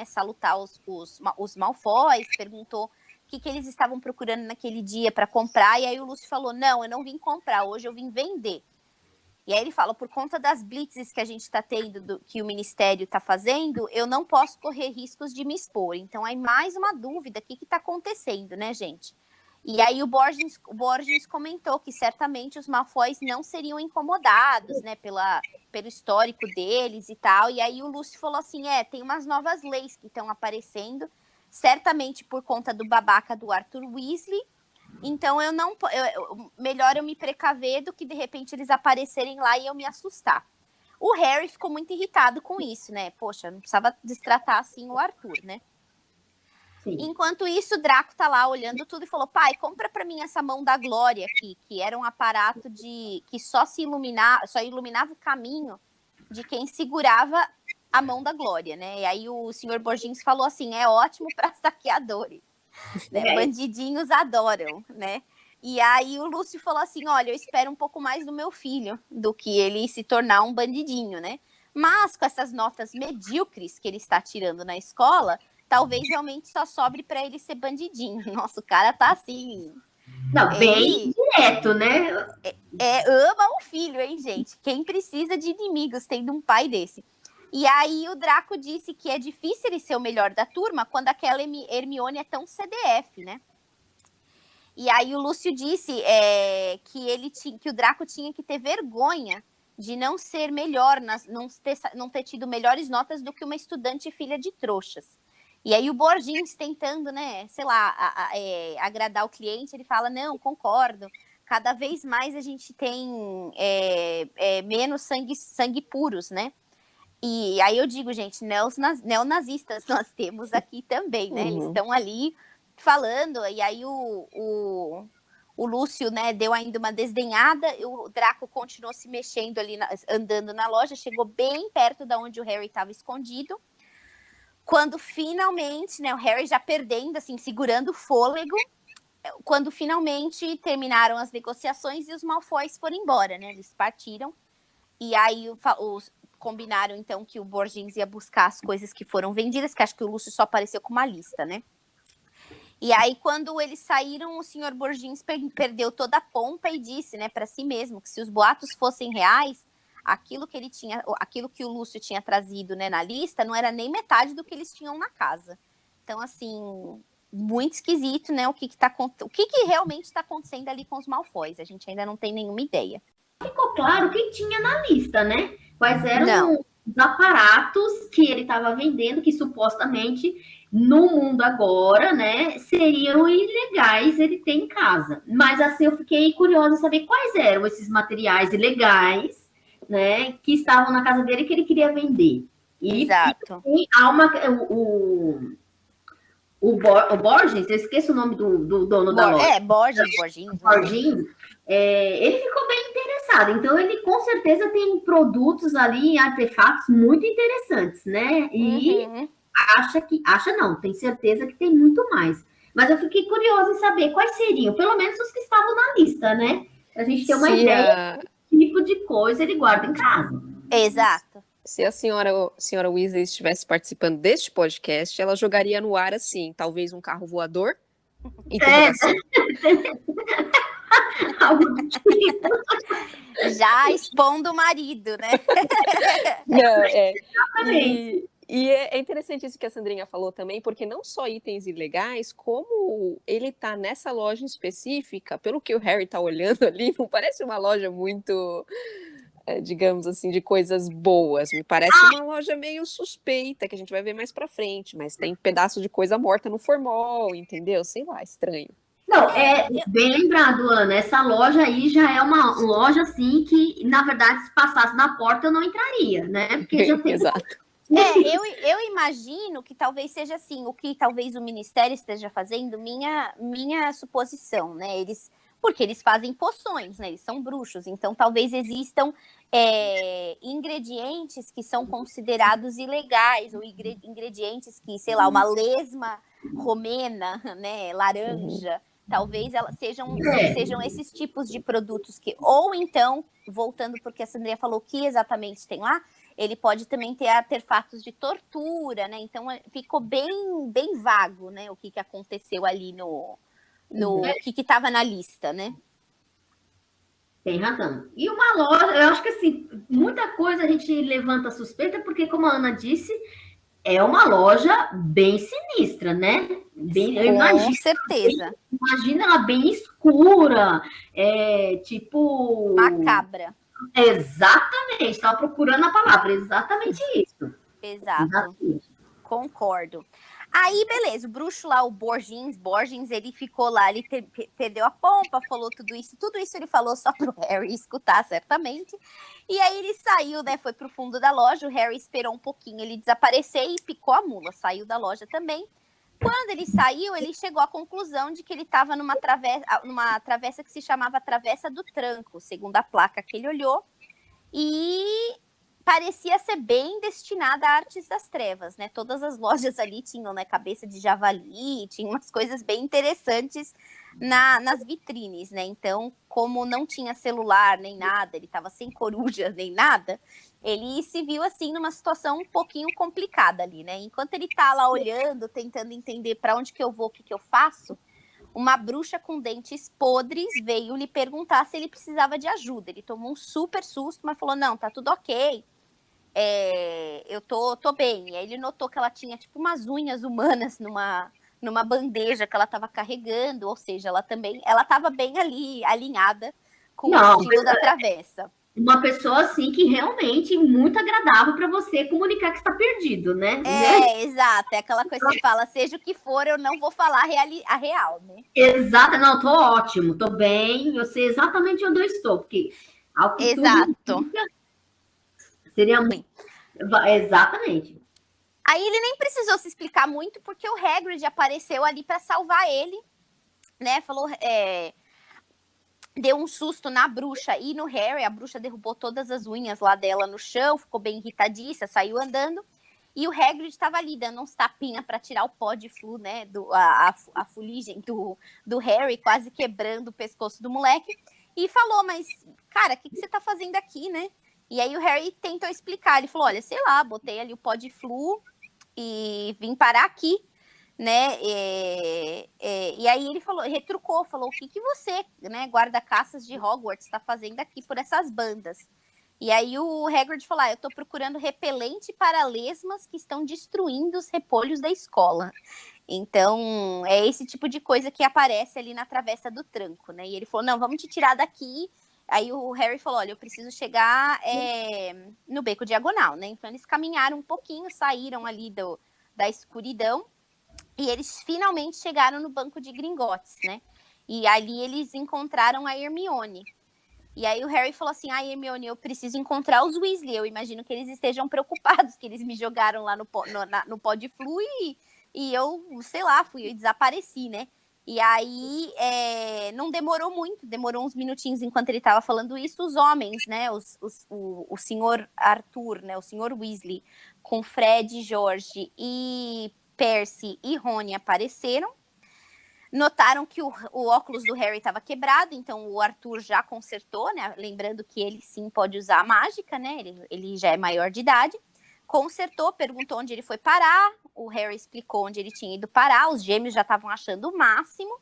salutar os Malfoys, perguntou o que eles estavam procurando naquele dia para comprar, e aí o Lúcio falou, não, eu não vim comprar, hoje eu vim vender. E aí ele fala, por conta das blitzes que a gente está tendo, que o Ministério está fazendo, eu não posso correr riscos de me expor. Então, aí mais uma dúvida, o que está acontecendo, né, gente? E aí o Borgins comentou que certamente os Malfoys não seriam incomodados, né, pelo histórico deles e tal. E aí o Lúcio falou assim, tem umas novas leis que estão aparecendo, certamente por conta do babaca do Arthur Weasley. Então, melhor eu me precaver do que, de repente, eles aparecerem lá e eu me assustar. O Harry ficou muito irritado com isso, né? Poxa, não precisava destratar assim o Arthur, né? Sim. Enquanto isso, o Draco tá lá olhando tudo e falou, pai, compra pra mim essa mão da Glória aqui, que era um aparato que só iluminava o caminho de quem segurava a mão da Glória, né? E aí o senhor Borgins falou assim, é ótimo para saqueadores. Né? Bandidinhos adoram, né? E aí o Lúcio falou assim, olha, eu espero um pouco mais do meu filho do que ele se tornar um bandidinho, né? Mas com essas notas medíocres que ele está tirando na escola, talvez realmente só sobre para ele ser bandidinho. Nossa, o cara tá assim... Não, bem direto, né? Ama o filho, hein, gente? Quem precisa de inimigos tendo um pai desse? E aí o Draco disse que é difícil ele ser o melhor da turma quando aquela Hermione é tão CDF, né? E aí o Lúcio disse que o Draco tinha que ter vergonha de não ser melhor, não ter tido melhores notas do que uma estudante filha de trouxas. E aí o Borgins tentando, né, sei lá, agradar o cliente, ele fala, não, concordo, cada vez mais a gente tem menos sangue puros, né? E aí eu digo, gente, neonazistas nós temos aqui também, né? Eles estão ali falando, e aí o O Lúcio, né, deu ainda uma desdenhada, o Draco continuou se mexendo ali, andando na loja, chegou bem perto da onde o Harry estava escondido. Quando finalmente, né, o Harry já perdendo, assim, segurando o fôlego, quando finalmente terminaram as negociações e os Malfoys foram embora, né, eles partiram. E aí combinaram, então, que o Borgins ia buscar as coisas que foram vendidas, que acho que o Lúcio só apareceu com uma lista, né? E aí, quando eles saíram, o senhor Borgins perdeu toda a pompa e disse, né, para si mesmo, que se os boatos fossem reais, aquilo que o Lúcio tinha trazido, né, na lista, não era nem metade do que eles tinham na casa. Então, assim, muito esquisito, né, o que realmente está acontecendo ali com os Malfoys. A gente ainda não tem nenhuma ideia. Ficou claro que tinha na lista, né? Quais eram os aparatos que ele estava vendendo, que supostamente no mundo agora, né, seriam ilegais ele ter em casa. Mas assim, eu fiquei curiosa em saber quais eram esses materiais ilegais, né, que estavam na casa dele que ele queria vender. Exato. E há o Borges, eu esqueço o nome do dono da loja. Borgins. Ele ficou bem interessado. Então, ele com certeza tem produtos ali, artefatos muito interessantes, né? E tem certeza que tem muito mais. Mas eu fiquei curiosa em saber quais seriam, pelo menos os que estavam na lista, né? Pra gente ter uma ideia do tipo de coisa ele guarda em casa. Exato. Se a senhora Weasley estivesse participando deste podcast, ela jogaria no ar assim, talvez um carro voador? Já expondo o marido, né? E é interessante isso que a Sandrinha falou também, porque não só itens ilegais, como ele tá nessa loja específica, pelo que o Harry tá olhando ali, não parece uma loja muito, digamos assim, de coisas boas. Me parece uma loja meio suspeita, que a gente vai ver mais pra frente, mas tem pedaço de coisa morta no formol, entendeu? Sei lá, estranho. Não, bem lembrado, Ana, essa loja aí já é uma loja, assim, que, na verdade, se passasse na porta, eu não entraria, né? Porque já tem... Exato. Eu imagino que talvez seja assim, o que talvez o Ministério esteja fazendo, minha suposição, né? Porque eles fazem poções, né? Eles são bruxos, então talvez existam ingredientes que são considerados ilegais, ou ingredientes que, sei lá, uma lesma romena, né? Laranja. Talvez elas sejam esses tipos de produtos que, ou então, voltando porque a Sandrinha falou que exatamente tem lá, ele pode também ter artefatos de tortura, né? Então ficou bem, bem vago, né? O que aconteceu ali o que estava na lista, né? Tem razão. E uma loja, eu acho que assim, muita coisa a gente levanta suspeita, porque, como a Ana disse, é uma loja bem sinistra, né? Com certeza. Imagina ela bem escura, tipo... macabra. Exatamente, estava procurando a palavra, exatamente isso. Exato. Exatamente. Concordo. Aí, beleza, o bruxo lá, o Borgins, ele ficou lá, ele perdeu a pompa, falou tudo isso ele falou só pro Harry escutar, certamente. E aí ele saiu, né, foi pro fundo da loja, o Harry esperou um pouquinho ele desaparecer e picou a mula, saiu da loja também. Quando ele saiu, ele chegou à conclusão de que ele estava numa travessa que se chamava Travessa do Tranco, segundo a placa que ele olhou, e parecia ser bem destinada a artes das trevas, né? Todas as lojas ali tinham, né, cabeça de javali, tinha umas coisas bem interessantes nas vitrines, né? Então, como não tinha celular nem nada, ele estava sem coruja nem nada, ele se viu assim numa situação um pouquinho complicada ali, né? Enquanto ele tá lá olhando, tentando entender para onde que eu vou, o que que eu faço, uma bruxa com dentes podres veio lhe perguntar se ele precisava de ajuda. Ele tomou um super susto, mas falou, não, tá tudo ok. Eu tô bem. E aí ele notou que ela tinha tipo umas unhas humanas numa bandeja que ela estava carregando, ou seja, ela estava bem ali, alinhada com o estilo da travessa. Uma pessoa assim que realmente muito agradável para você comunicar que está perdido, né? Exato. É aquela coisa que você fala, seja o que for, eu não vou falar a real, né? Exato. Não, tô ótimo, tô bem, eu sei exatamente onde eu estou, porque ao que exato. Seria muito. Exatamente. Aí ele nem precisou se explicar muito, porque o Hagrid apareceu ali para salvar ele, né? Falou, deu um susto na bruxa e no Harry. A bruxa derrubou todas as unhas lá dela no chão, ficou bem irritadiça, saiu andando. E o Hagrid estava ali dando uns tapinha para tirar o pó de flu, né, a fuligem do Harry, quase quebrando o pescoço do moleque. E falou, mas, cara, o que você tá fazendo aqui, né? E aí o Harry tentou explicar. Ele falou, olha, sei lá, botei ali o pó de flu e vim parar aqui, né? E aí ele falou, retrucou, falou, o que você, né, guarda-caças de Hogwarts, está fazendo aqui por essas bandas? E aí o Hagrid falou, eu tô procurando repelente para lesmas que estão destruindo os repolhos da escola. Então, é esse tipo de coisa que aparece ali na Travessa do Tranco, né? E ele falou, não, vamos te tirar daqui. Aí o Harry falou, olha, eu preciso chegar no Beco Diagonal, né? Então eles caminharam um pouquinho, saíram ali da escuridão e eles finalmente chegaram no Banco de Gringotts, né? E ali eles encontraram a Hermione. E aí o Harry falou assim, Hermione, eu preciso encontrar os Weasley. Eu imagino que eles estejam preocupados, que eles me jogaram lá no pó de flu e eu, sei lá, eu desapareci, né? E aí não demorou muito, demorou uns minutinhos enquanto ele estava falando isso, os homens, né? O senhor Arthur, né? O senhor Weasley, com Fred, George e Percy e Rony apareceram. Notaram que o óculos do Harry estava quebrado, então o Arthur já consertou, né? Lembrando que ele sim pode usar a mágica, né? Ele já é maior de idade. Consertou, perguntou onde ele foi parar. O Harry explicou onde ele tinha ido parar. Os gêmeos já estavam achando o máximo,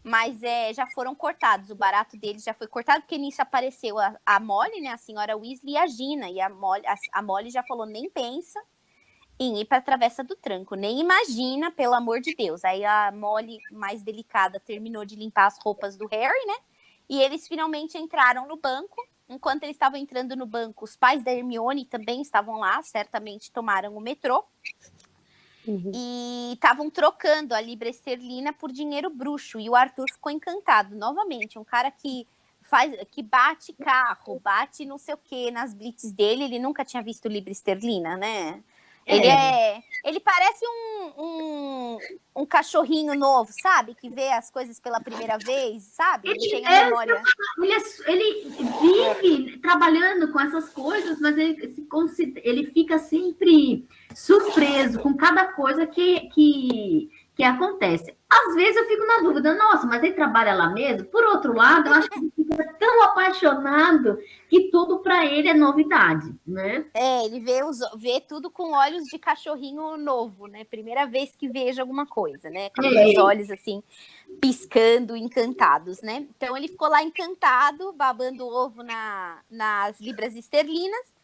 mas já foram cortados. O barato deles já foi cortado, porque nisso apareceu a Molly, né? A senhora Weasley e a Gina. E a Molly já falou, nem pensa em ir para a Travessa do Tranco, nem imagina, pelo amor de Deus. Aí a Molly, mais delicada, terminou de limpar as roupas do Harry, né? E eles finalmente entraram no banco. Enquanto eles estavam entrando no banco, os pais da Hermione também estavam lá, certamente tomaram o metrô. Uhum. E estavam trocando a libra esterlina por dinheiro bruxo. E o Arthur ficou encantado. Novamente, um cara que bate carro, bate não sei o quê nas blitz dele. Ele nunca tinha visto libra esterlina, né? Ele parece um cachorrinho novo, sabe? Que vê as coisas pela primeira vez, sabe? Ele tem a memória. Ele vive trabalhando com essas coisas, mas ele fica sempre surpreso com cada coisa que acontece. Às vezes eu fico na dúvida, nossa, mas ele trabalha lá mesmo? Por outro lado, eu acho que ele fica tão apaixonado que tudo para ele é novidade, né? Ele vê tudo com olhos de cachorrinho novo, né? Primeira vez que veja alguma coisa, né? Com os olhos assim, piscando, encantados, né? Então ele ficou lá encantado, babando ovo nas libras esterlinas.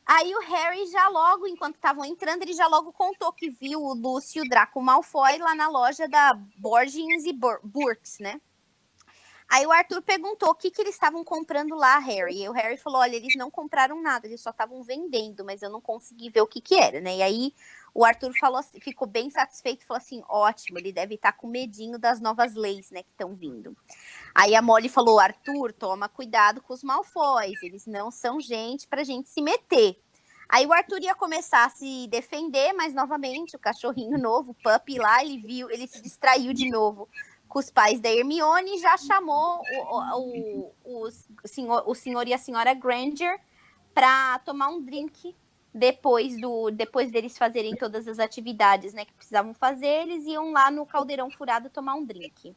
Aí o Harry já logo, enquanto estavam entrando, ele já logo contou que viu o Lúcio Draco Malfoy lá na loja da Borgins e Burkes, né? Aí o Arthur perguntou o que eles estavam comprando lá, Harry. E o Harry falou, olha, eles não compraram nada, eles só estavam vendendo, mas eu não consegui ver o que era, né? E aí o Arthur falou assim, ficou bem satisfeito, falou assim, ótimo, ele deve estar com medinho das novas leis, né, que estão vindo. Aí a Molly falou, Arthur, toma cuidado com os Malfoys, eles não são gente pra gente se meter. Aí o Arthur ia começar a se defender, mas novamente o cachorrinho novo, o puppy lá, ele se distraiu de novo com os pais da Hermione e já chamou o senhor e a senhora Granger para tomar um drink depois deles fazerem todas as atividades, né, que precisavam fazer, eles iam lá no Caldeirão Furado tomar um drink.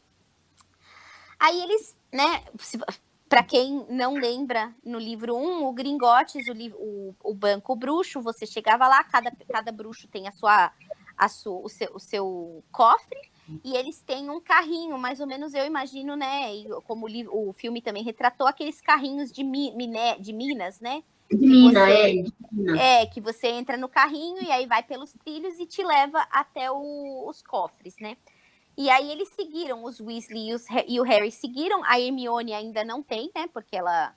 Aí eles, né, para quem não lembra, no livro 1, o Gringotts, o Banco Bruxo, você chegava lá, cada bruxo tem o seu cofre, e eles têm um carrinho, mais ou menos eu imagino, né, e como o filme também retratou, aqueles carrinhos de minas, né? Que você entra no carrinho e aí vai pelos trilhos e te leva até os cofres, né? E aí eles seguiram, os Weasley e o Harry seguiram, a Hermione ainda não tem, né? Porque ela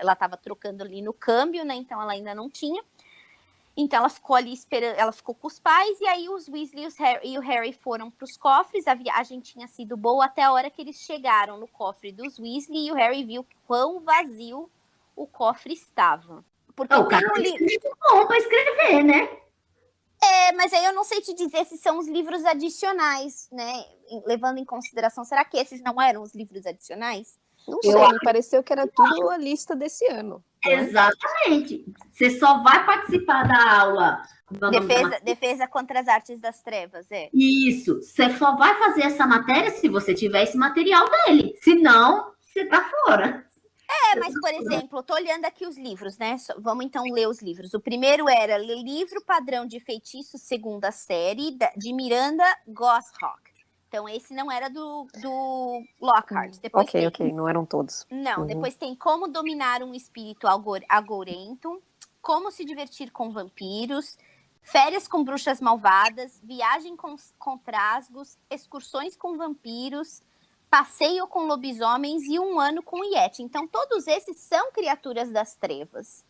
estava trocando ali no câmbio, né? Então ela ainda não tinha. Então ela ficou ali esperando, ela ficou com os pais, e aí os Weasley e o Harry foram para os cofres. A viagem tinha sido boa até a hora que eles chegaram no cofre dos Weasley e o Harry viu quão vazio o cofre estava. Porque o cara bom para escrever, né? Mas aí eu não sei te dizer se são os livros adicionais, né? Levando em consideração, será que esses não eram os livros adicionais? Não sei, me pareceu que era tudo a lista desse ano. Exatamente. Você só vai participar da aula. Defesa contra as artes das trevas, Isso. Você só vai fazer essa matéria se você tiver esse material dele. Senão, você tá fora. Mas, por exemplo, eu tô olhando aqui os livros, né? Vamos então ler os livros. O primeiro era Livro Padrão de Feitiço, segunda série, de Miranda Goshawk. Então, esse não era do Lockhart. Depois ok, não eram todos. Não, depois tem Como Dominar um Espírito Agourento, Como Se Divertir com Vampiros, Férias com Bruxas Malvadas, Viagem com Trasgos, Excursões com Vampiros, Passeio com Lobisomens e Um Ano com Yeti. Então, todos esses são criaturas das trevas.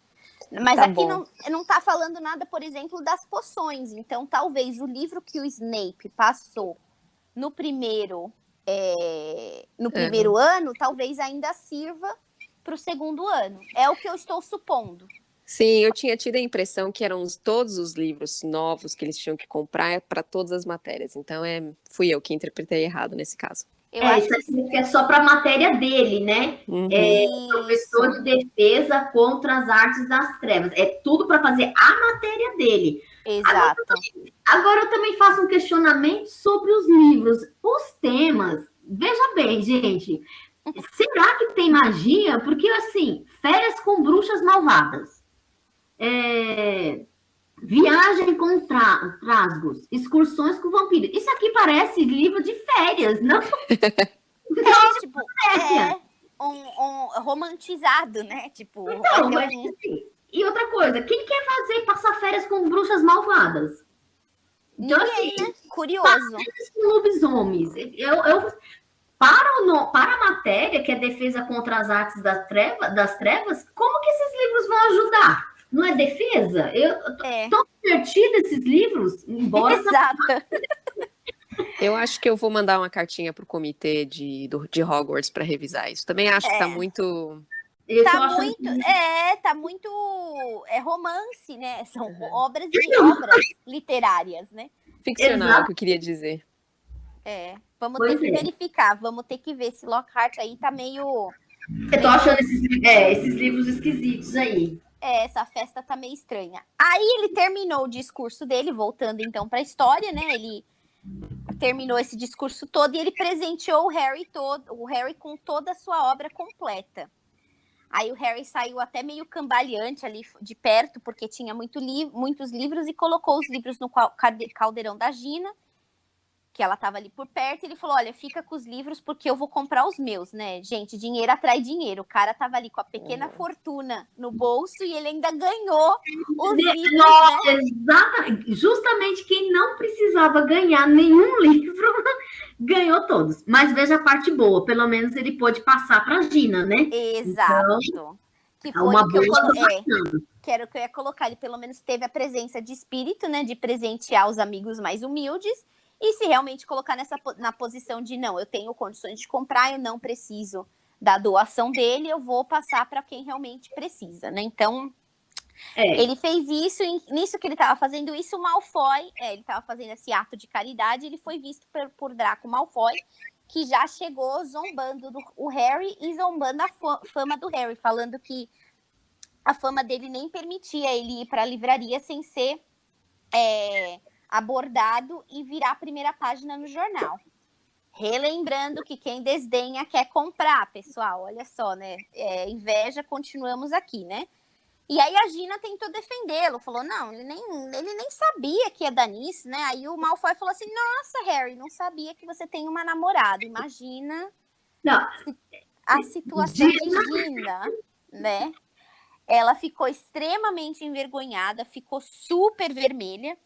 Mas Tá aqui bom. não tá falando nada, por exemplo, das poções. Então, talvez o livro que o Snape passou no primeiro ano, talvez ainda sirva para o segundo ano. É o que eu estou supondo. Sim, eu tinha tido a impressão que eram todos os livros novos que eles tinham que comprar para todas as matérias. Então, fui eu que interpretei errado nesse caso. Eu acho isso aqui é só para a matéria dele, né? Uhum. Professor de defesa contra as artes das trevas. É tudo para fazer a matéria dele. Exato. Agora eu também faço um questionamento sobre os livros. Os temas, veja bem, gente, será que tem magia? Porque, assim, Férias com Bruxas Malvadas, Viagem com Trasgos, Excursões com Vampiros. Isso aqui parece livro de férias, não? Tipo, um romantizado, né? Tipo, então, mas, assim, e outra coisa, quem quer passar férias com bruxas malvadas? Então, ninguém, assim, né? Curioso. Com lobisomens. Para a matéria, que é defesa contra as artes das trevas, como que esses livros vão ajudar? Não é defesa? Tão divertido esses livros, embora... Exato. Eu acho que eu vou mandar uma cartinha pro comitê de Hogwarts para revisar isso. Também acho que tá muito... Tá muito romance, né? São obras literárias, né? Ficcional, Exato. que eu queria dizer. Vamos ter que verificar, vamos ter que ver se Lockhart aí tá meio... Eu tô achando esses livros esquisitos aí. Essa festa tá meio estranha. Aí ele terminou o discurso dele, voltando então pra história, né? Ele terminou esse discurso todo e ele presenteou o Harry com toda a sua obra completa. Aí o Harry saiu até meio cambaleante ali de perto, porque tinha muitos livros, e colocou os livros no caldeirão da Gina, que ela estava ali por perto, e ele falou, olha, fica com os livros porque eu vou comprar os meus, né? Gente, dinheiro atrai dinheiro. O cara tava ali com a pequena fortuna no bolso e ele ainda ganhou os livros, né? Exatamente. Justamente quem não precisava ganhar nenhum livro, ganhou todos. Mas veja a parte boa, pelo menos ele pôde passar para a Gina, né? Exato. Então, que foi uma o que boa que era o que eu ia colocar. Ele pelo menos teve a presença de espírito, né? De presentear os amigos mais humildes. E se realmente colocar na posição de não, eu tenho condições de comprar, eu não preciso da doação dele, eu vou passar para quem realmente precisa, né? Então, ele fez isso, e nisso que ele estava fazendo isso, o Malfoy, ele estava fazendo esse ato de caridade, ele foi visto por Draco Malfoy, que já chegou zombando o Harry e zombando a fama do Harry, falando que a fama dele nem permitia ele ir para a livraria sem ser... abordado e virar a primeira página no jornal. Relembrando que quem desdenha quer comprar, pessoal. Olha só, né? Inveja, continuamos aqui, né? E aí a Gina tentou defendê-lo. Falou, não, ele nem sabia que ia dar nisso, né? Aí o Malfoy falou assim, nossa, Harry, não sabia que você tem uma namorada. Imagina a situação da Gina, né? Ela ficou extremamente envergonhada, ficou super vermelha.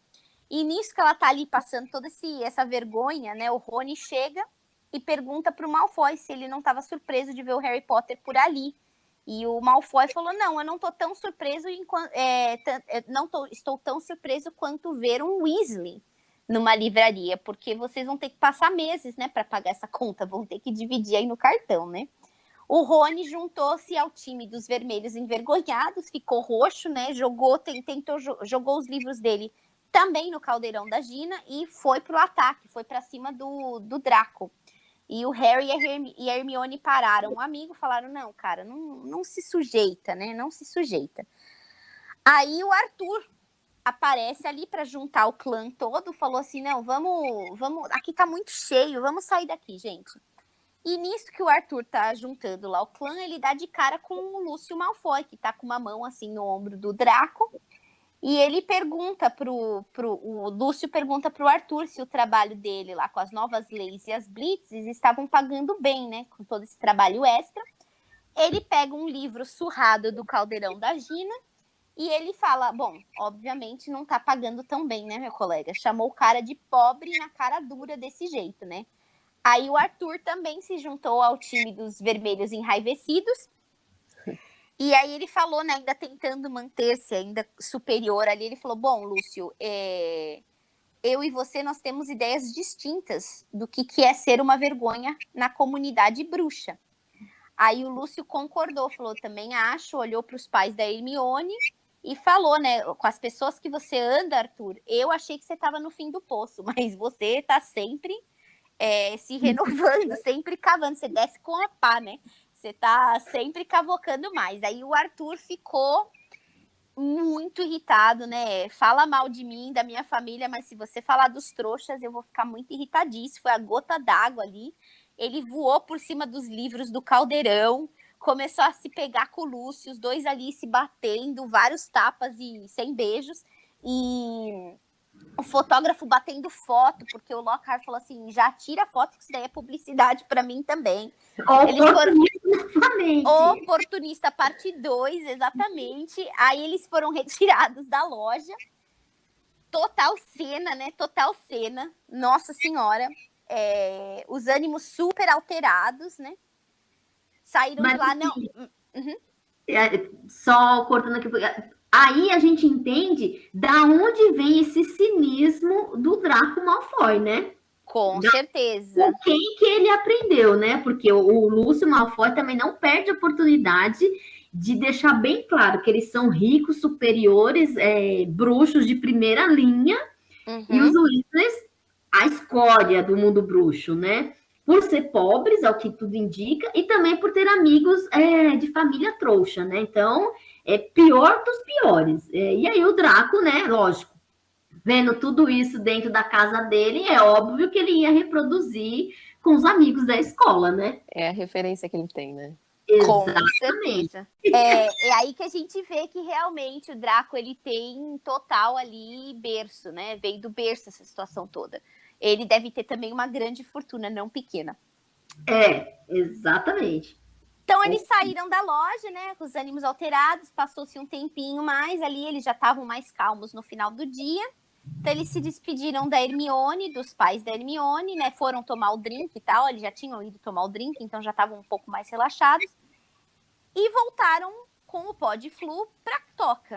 E nisso que ela tá ali passando toda essa vergonha, né? O Rony chega e pergunta pro Malfoy se ele não estava surpreso de ver o Harry Potter por ali. E o Malfoy falou, não, eu não tô tão surpreso, estou tão surpreso quanto ver um Weasley numa livraria, porque vocês vão ter que passar meses, né, para pagar essa conta, vão ter que dividir aí no cartão, né? O Rony juntou-se ao time dos vermelhos envergonhados, ficou roxo, né? Jogou os livros dele também no caldeirão da Gina e foi pro ataque, foi para cima do Draco. E o Harry e a Hermione pararam um amigo, falaram, não, cara, não se sujeita, né? Não se sujeita. Aí o Arthur aparece ali para juntar o clã todo, falou assim, não, vamos, aqui tá muito cheio, vamos sair daqui, gente. E nisso que o Arthur tá juntando lá o clã, ele dá de cara com o Lúcio Malfoy, que tá com uma mão assim no ombro do Draco. E ele pergunta o Lúcio pergunta pro Arthur se o trabalho dele lá com as novas leis e as blitzes estavam pagando bem, né? Com todo esse trabalho extra. Ele pega um livro surrado do caldeirão da Gina e ele fala, bom, obviamente não tá pagando tão bem, né, meu colega? Chamou o cara de pobre na cara dura desse jeito, né? Aí o Arthur também se juntou ao time dos vermelhos enraivecidos. E aí ele falou, né, ainda tentando manter-se ainda superior ali, ele falou, bom, Lúcio, eu e você, nós temos ideias distintas do que é ser uma vergonha na comunidade bruxa. Aí o Lúcio concordou, falou, também acho, olhou para os pais da Hermione e falou, né, com as pessoas que você anda, Arthur, eu achei que você estava no fim do poço, mas você está sempre se renovando, sempre cavando, você desce com a pá, né? Você tá sempre cavocando mais. Aí o Arthur ficou muito irritado, né? Fala mal de mim, da minha família, mas se você falar dos trouxas, eu vou ficar muito irritadíssimo. Foi a gota d'água ali. Ele voou por cima dos livros do caldeirão, começou a se pegar com o Lúcio, os dois ali se batendo, vários tapas e sem beijos. E o fotógrafo batendo foto, porque o Lockhart falou assim, já tira foto, que isso daí é publicidade para mim também. Eles foram Oportunista parte 2, exatamente. Aí eles foram retirados da loja. Total cena, né? Total cena. Nossa Senhora. Os ânimos super alterados, né? Saíram de lá, não. Só cortando aqui. Aí a gente entende da onde vem esse cinismo do Draco Malfoy, né? Com certeza. Com quem que ele aprendeu, né? Porque o Lúcio Malfoy também não perde a oportunidade de deixar bem claro que eles são ricos, superiores, bruxos de primeira linha, e os Weasleys, a escória do mundo bruxo, né? Por ser pobres, ao que tudo indica, e também por ter amigos de família trouxa, né? Então, é pior dos piores. E aí o Draco, né? Lógico, vendo tudo isso dentro da casa dele, é óbvio que ele ia reproduzir com os amigos da escola, né? É a referência que ele tem, né? Exatamente. Com certeza. É aí que a gente vê que realmente o Draco, ele tem total ali berço, né? Veio do berço essa situação toda. Ele deve ter também uma grande fortuna, não pequena. Exatamente. Então, eles saíram da loja, né, com os ânimos alterados, passou-se um tempinho mais ali, eles já estavam mais calmos no final do dia. Então, eles se despediram da Hermione, dos pais da Hermione, né, foram tomar o drink e tal, eles já tinham ido tomar o drink, então já estavam um pouco mais relaxados. E voltaram com o pó de flu para a toca.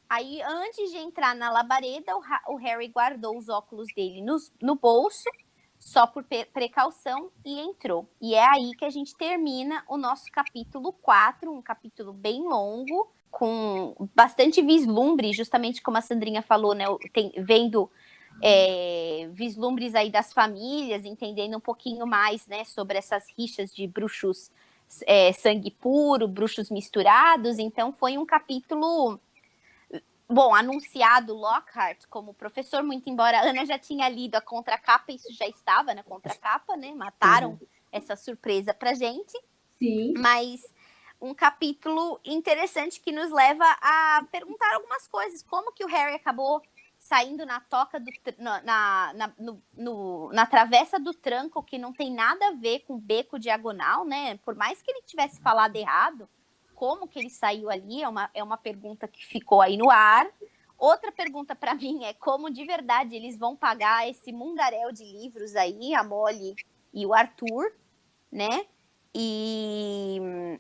Aí, antes de entrar na labareda, o Harry guardou os óculos dele no bolso, só por precaução, e entrou. E é aí que a gente termina o nosso capítulo 4, um capítulo bem longo, com bastante vislumbre, justamente como a Sandrinha falou, né? Vendo vislumbres aí das famílias, entendendo um pouquinho mais, né, sobre essas rixas de bruxos sangue puro, bruxos misturados. Então, foi um capítulo... Bom, anunciado Lockhart como professor, muito embora a Ana já tinha lido a contracapa, isso já estava na contracapa, né? Mataram essa surpresa pra gente. Sim. Mas um capítulo interessante que nos leva a perguntar algumas coisas. Como que o Harry acabou saindo na toca, na travessa do tranco, que não tem nada a ver com beco diagonal, né? Por mais que ele tivesse falado errado, como que ele saiu ali é uma pergunta que ficou aí no ar. Outra pergunta para mim é como de verdade eles vão pagar esse mundaréu de livros aí, a Molly e o Arthur, né? E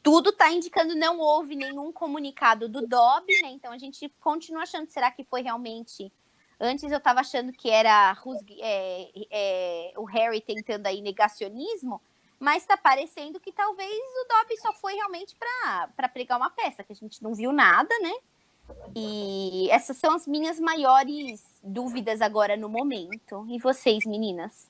tudo tá indicando, não houve nenhum comunicado do Dobby, né? Então a gente continua achando, será que foi realmente... Antes eu tava achando que era o Harry tentando aí negacionismo, mas tá parecendo que talvez o Dobby só foi realmente para pregar uma peça, que a gente não viu nada, né? E essas são as minhas maiores dúvidas agora no momento. E vocês, meninas?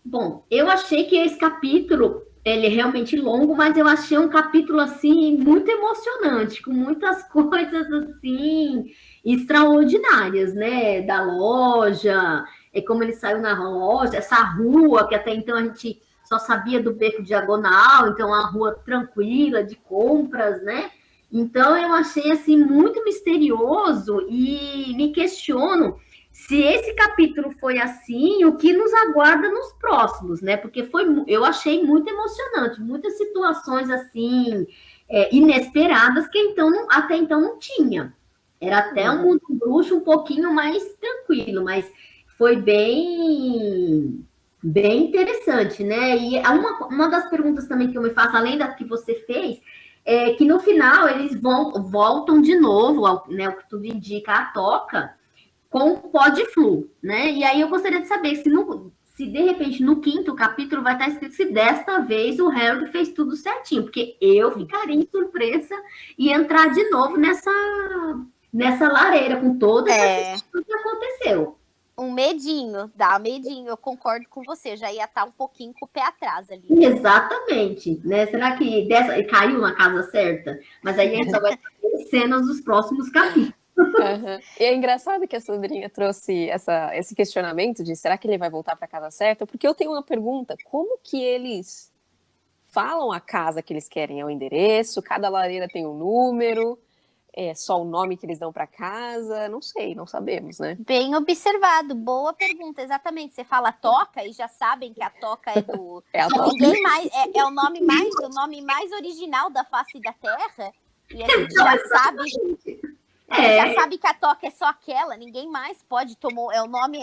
Bom, eu achei que esse capítulo, ele é realmente longo, mas eu achei um capítulo, assim, muito emocionante, com muitas coisas, assim, extraordinárias, né? Da loja, como ele saiu na loja, essa rua, que até então a gente só sabia do Beco Diagonal, então uma rua tranquila, de compras, né? Então eu achei, assim, muito misterioso e me questiono se esse capítulo foi assim, o que nos aguarda nos próximos, né? Porque eu achei muito emocionante, muitas situações assim inesperadas que até então não tinha. Era até um mundo bruxo um pouquinho mais tranquilo, mas foi bem interessante, né? E uma das perguntas também que eu me faço, além da que você fez, é que no final eles voltam de novo, né? O que tudo indica, a toca com o pó de flu, né? E aí eu gostaria de saber se de repente no 5º capítulo vai estar escrito se desta vez o Harry fez tudo certinho, porque eu ficaria em surpresa e entrar de novo nessa lareira com toda essa coisa que aconteceu. Um medinho, dá medinho, eu concordo com você, já ia estar um pouquinho com o pé atrás ali. Exatamente, né? Será que caiu na casa certa? Mas aí a gente só vai ter cenas dos próximos capítulos. Uhum. E é engraçado que a Sandrinha trouxe esse questionamento de será que ele vai voltar para a casa certa? Porque eu tenho uma pergunta, como que eles falam a casa que eles querem? É o endereço? Cada lareira tem um número? É só o nome que eles dão para casa? Não sei, não sabemos, né? Bem observado, boa pergunta, exatamente. Você fala toca e já sabem que a toca é do... Ninguém mais, o nome mais original da face da Terra, e a gente já sabe... já sabe que a toca é só aquela, ninguém mais pode tomar. O nome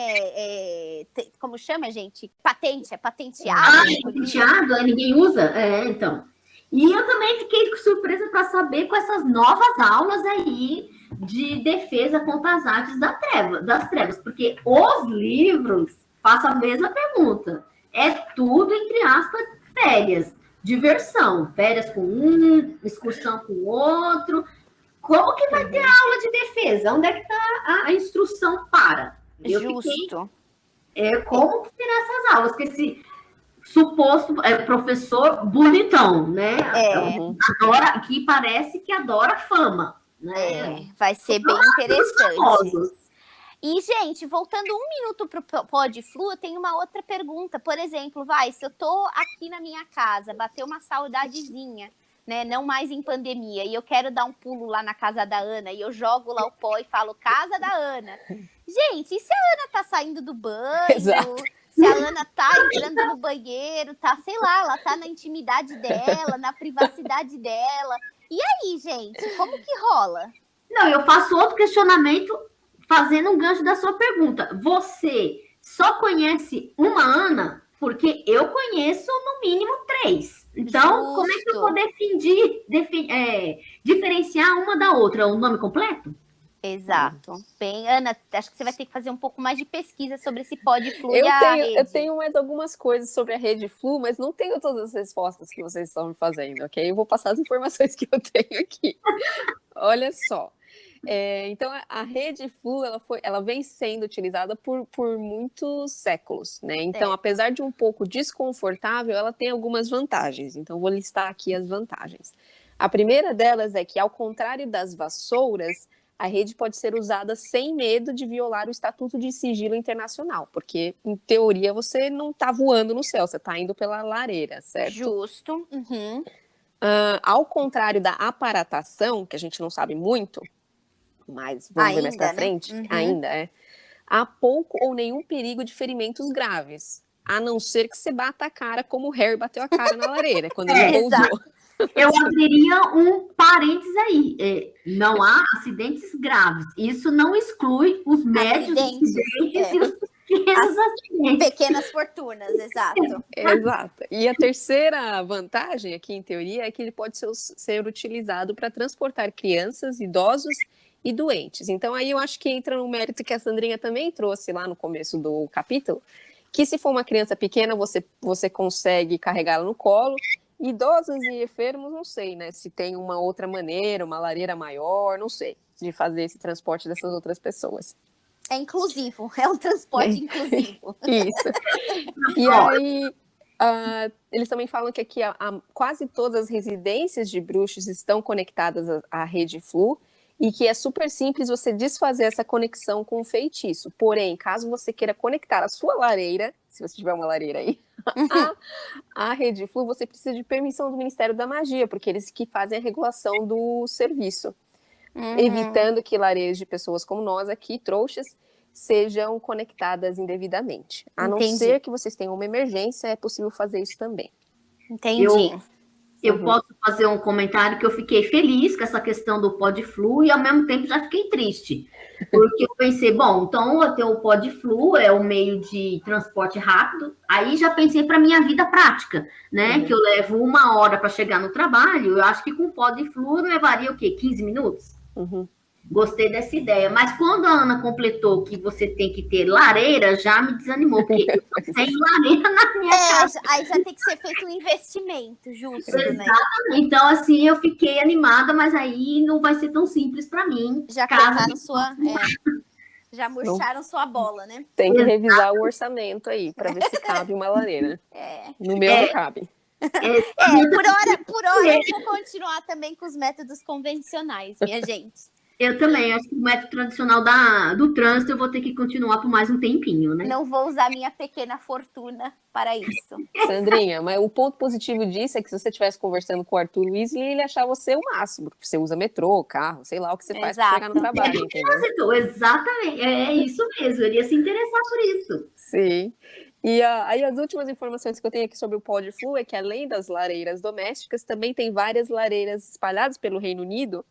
como chama, gente? Patente, é patenteado. Patenteado, ninguém usa? Então. E eu também fiquei surpresa para saber com essas novas aulas aí de defesa contra as artes das trevas, porque os livros, faço a mesma pergunta, é tudo, entre aspas, férias, diversão, férias com um, excursão com o outro. Como que vai ter aula de defesa? Onde é que está a instrução para? Justo. Como que serão essas aulas? Porque esse suposto professor bonitão, né? Adora, que parece que adora fama. Né? Vai ser bem interessante. E, gente, voltando um minuto para o pó de flu, eu tenho uma outra pergunta. Por exemplo, se eu tô aqui na minha casa, bateu uma saudadezinha, né, não mais em pandemia, e eu quero dar um pulo lá na casa da Ana, e eu jogo lá o pó e falo, casa da Ana. Gente, e se a Ana tá saindo do banho? Exato. Se a Ana tá entrando no banheiro, sei lá, ela tá na intimidade dela, na privacidade dela. E aí, gente, como que rola? Não, eu faço outro questionamento fazendo um gancho da sua pergunta. Você só conhece uma Ana? Porque eu conheço no mínimo 3. Então, como é que eu vou diferenciar uma da outra? O nome completo? Exato. Bem, Ana, acho que você vai ter que fazer um pouco mais de pesquisa sobre esse pó de flu eu tenho mais algumas coisas sobre a rede flu, mas não tenho todas as respostas que vocês estão me fazendo, ok? Eu vou passar as informações que eu tenho aqui. Olha só. Então, a rede flu, ela vem sendo utilizada por muitos séculos, né? Então, apesar de um pouco desconfortável, ela tem algumas vantagens. Então, vou listar aqui as vantagens. A primeira delas é que, ao contrário das vassouras, a rede pode ser usada sem medo de violar o Estatuto de Sigilo Internacional, porque, em teoria, você não está voando no céu, você está indo pela lareira, certo? Justo. Uhum. Ao contrário da aparatação, que a gente não sabe muito, mas vamos ver mais pra frente, há pouco ou nenhum perigo de ferimentos graves, a não ser que você bata a cara como o Harry bateu a cara na lareira, quando ele pousou. Eu abriria um parênteses aí. Não há acidentes graves. Isso não exclui os médios acidentes e os pequenos acidentes. Pequenas fortunas, exato. Exato. E a terceira vantagem aqui, em teoria, é que ele pode ser utilizado para transportar crianças, idosos e doentes. Então, aí eu acho que entra no mérito que a Sandrinha também trouxe lá no começo do capítulo, que se for uma criança pequena, você consegue carregá-la no colo, Idosos e enfermos, não sei, né? Se tem uma outra maneira, uma lareira maior, não sei, de fazer esse transporte dessas outras pessoas. É inclusivo, é um transporte inclusivo. Isso. E aí, eles também falam que aqui quase todas as residências de bruxos estão conectadas à rede Flu, e que é super simples você desfazer essa conexão com o feitiço. Porém, caso você queira conectar a sua lareira, se você tiver uma lareira aí, a rede Flu, você precisa de permissão do Ministério da Magia, porque eles que fazem a regulação do serviço. Evitando que lareiras de pessoas como nós aqui, trouxas, sejam conectadas indevidamente. A não ser que vocês tenham uma emergência, é possível fazer isso também. Entendi. Eu posso fazer um comentário que eu fiquei feliz com essa questão do PodFlu e, ao mesmo tempo, já fiquei triste. Porque eu pensei, bom, então até o PodFlu é o meio de transporte rápido. Aí já pensei para minha vida prática, né? Que eu levo 1 hora para chegar no trabalho. Eu acho que com o PodFlu eu levaria o quê? 15 minutos? Gostei dessa ideia. Mas quando a Ana completou que você tem que ter lareira, já me desanimou, porque eu não tenho lareira na minha casa. Aí já tem que ser feito um investimento, justo, né? Então, assim, eu fiquei animada, mas aí não vai ser tão simples para mim. Já colocaram já murcharam sua bola, né? Tem que revisar o orçamento aí, para ver se cabe uma lareira. No meu não cabe. Por hora eu vou continuar também com os métodos convencionais, minha gente. Eu também, acho que o método tradicional do trânsito eu vou ter que continuar por mais um tempinho, né? Não vou usar minha pequena fortuna para isso. Sandrinha, mas o ponto positivo disso é que se você estivesse conversando com o Arthur Weasley, ele achar você o máximo. Você usa metrô, carro, sei lá o que você faz para chegar no trabalho, entendeu? Exatamente, é isso mesmo, ele ia se interessar por isso. Sim. E aí as últimas informações que eu tenho aqui sobre o PodFlu é que, além das lareiras domésticas, também tem várias lareiras espalhadas pelo Reino Unido,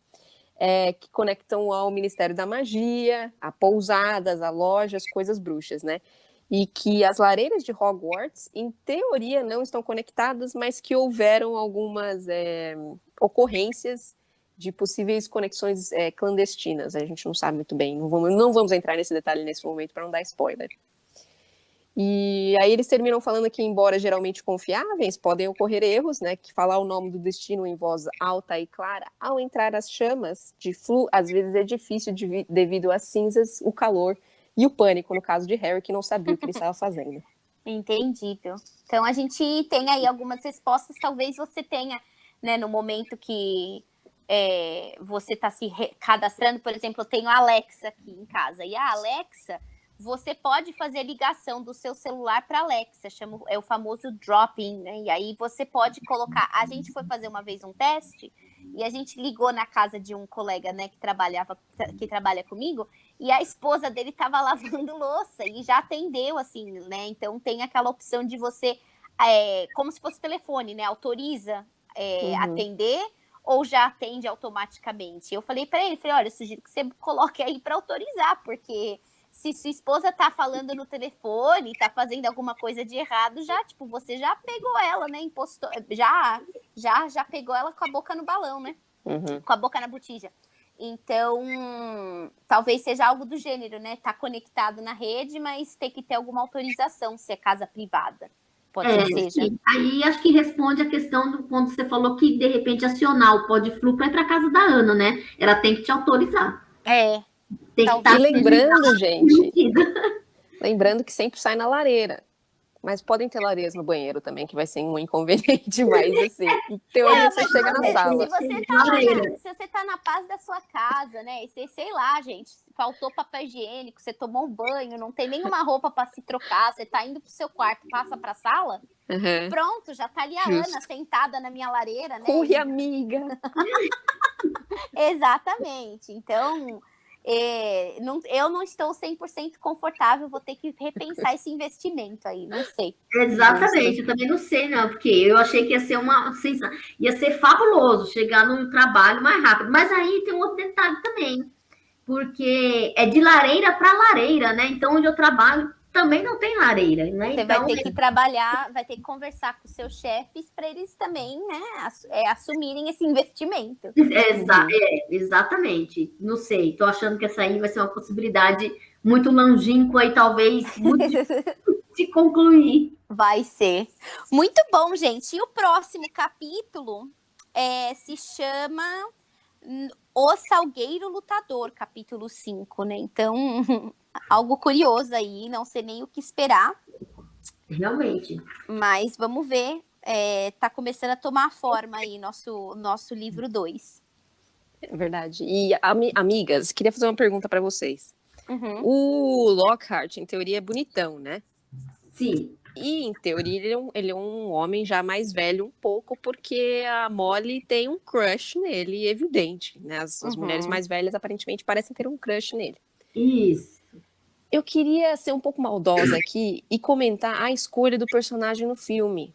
que conectam ao Ministério da Magia, a pousadas, a lojas, coisas bruxas, né? E que as lareiras de Hogwarts, em teoria, não estão conectadas, mas que houveram algumas ocorrências de possíveis conexões clandestinas. A gente não sabe muito bem, não vamos entrar nesse detalhe nesse momento para não dar spoiler. E aí eles terminam falando que, embora geralmente confiáveis, podem ocorrer erros, né? Que falar o nome do destino em voz alta e clara, ao entrar as chamas de Flu, às vezes é difícil devido às cinzas, o calor e o pânico, no caso de Harry, que não sabia o que ele estava fazendo. Entendível. Então a gente tem aí algumas respostas, talvez você tenha, né, no momento que você está se cadastrando, por exemplo, eu tenho a Alexa aqui em casa, e a Alexa, você pode fazer ligação do seu celular para a Alexa, é o famoso drop-in, né? E aí você pode colocar. A gente foi fazer uma vez um teste e a gente ligou na casa de um colega, né, que trabalha comigo, e a esposa dele estava lavando louça e já atendeu, assim, né? Então tem aquela opção de você, como se fosse telefone, né? Autoriza atender ou já atende automaticamente. Eu falei para ele, olha, eu sugiro que você coloque aí para autorizar, porque se sua esposa tá falando no telefone, tá fazendo alguma coisa de errado, já, tipo, você já pegou ela, né? Impostor, já pegou ela com a boca no balão, né? Com a boca na botija. Então, talvez seja algo do gênero, né? Tá conectado na rede, mas tem que ter alguma autorização, se é casa privada. Pode ser que seja. Sim. Aí acho que responde a questão do quando você falou que, de repente, acionar o PodFlu para ir para casa da Ana, né? Ela tem que te autorizar. Tem que e lembrando, gente, lembrando que sempre sai na lareira. Mas podem ter lareiras no banheiro também, que vai ser um inconveniente, mas assim, em teoria você chega na sala. Se você tá na paz da sua casa, né, e sei lá, gente, faltou papel higiênico, você tomou um banho, não tem nenhuma roupa para se trocar, você tá indo pro seu quarto, passa pra sala, pronto, já tá ali a Ana sentada na minha lareira, né? Corre, amiga! Exatamente, então... eu não estou 100% confortável, vou ter que repensar esse investimento aí, não sei. Exatamente, eu também não sei, não, porque eu achei que ia ser fabuloso chegar no trabalho mais rápido, mas aí tem um outro detalhe também, porque é de lareira para lareira, né? Então, onde eu trabalho também não tem lareira, né? Você então, vai ter que trabalhar, vai ter que conversar com os seus chefes para eles também, né, assumirem esse investimento. Exatamente. Não sei, estou achando que essa aí vai ser uma possibilidade muito longínqua e talvez muito de concluir. Vai ser. Muito bom, gente. E o próximo capítulo se chama O Salgueiro Lutador, capítulo 5, né? Então, algo curioso aí, não sei nem o que esperar. Realmente. Mas vamos ver. Tá começando a tomar forma aí nosso livro 2. É verdade. E, amigas, queria fazer uma pergunta para vocês. Uhum. O Lockhart, em teoria, é bonitão, né? Sim. E, em teoria, ele é um homem já mais velho um pouco, porque a Molly tem um crush nele, evidente, né? As mulheres mais velhas, aparentemente, parecem ter um crush nele. Isso. Eu queria ser um pouco maldosa aqui e comentar a escolha do personagem no filme.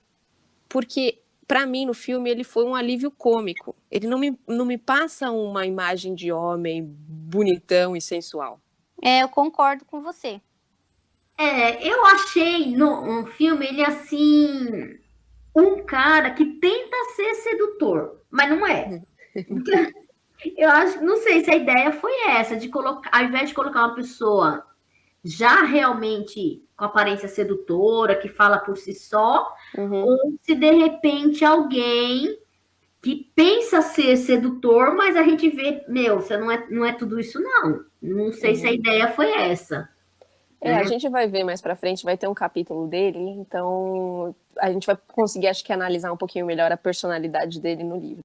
Porque, pra mim, no filme, ele foi um alívio cômico. Ele não me passa uma imagem de homem bonitão e sensual. Eu concordo com você. Eu achei no filme ele assim, um cara que tenta ser sedutor, mas não é. Eu acho, não sei se a ideia foi essa, de colocar, ao invés de colocar uma pessoa já realmente com aparência sedutora, que fala por si só, ou se de repente alguém que pensa ser sedutor, mas a gente vê, você não é tudo isso, não. Não sei se a ideia foi essa. A gente vai ver mais pra frente, vai ter um capítulo dele, então a gente vai conseguir, acho que, analisar um pouquinho melhor a personalidade dele no livro.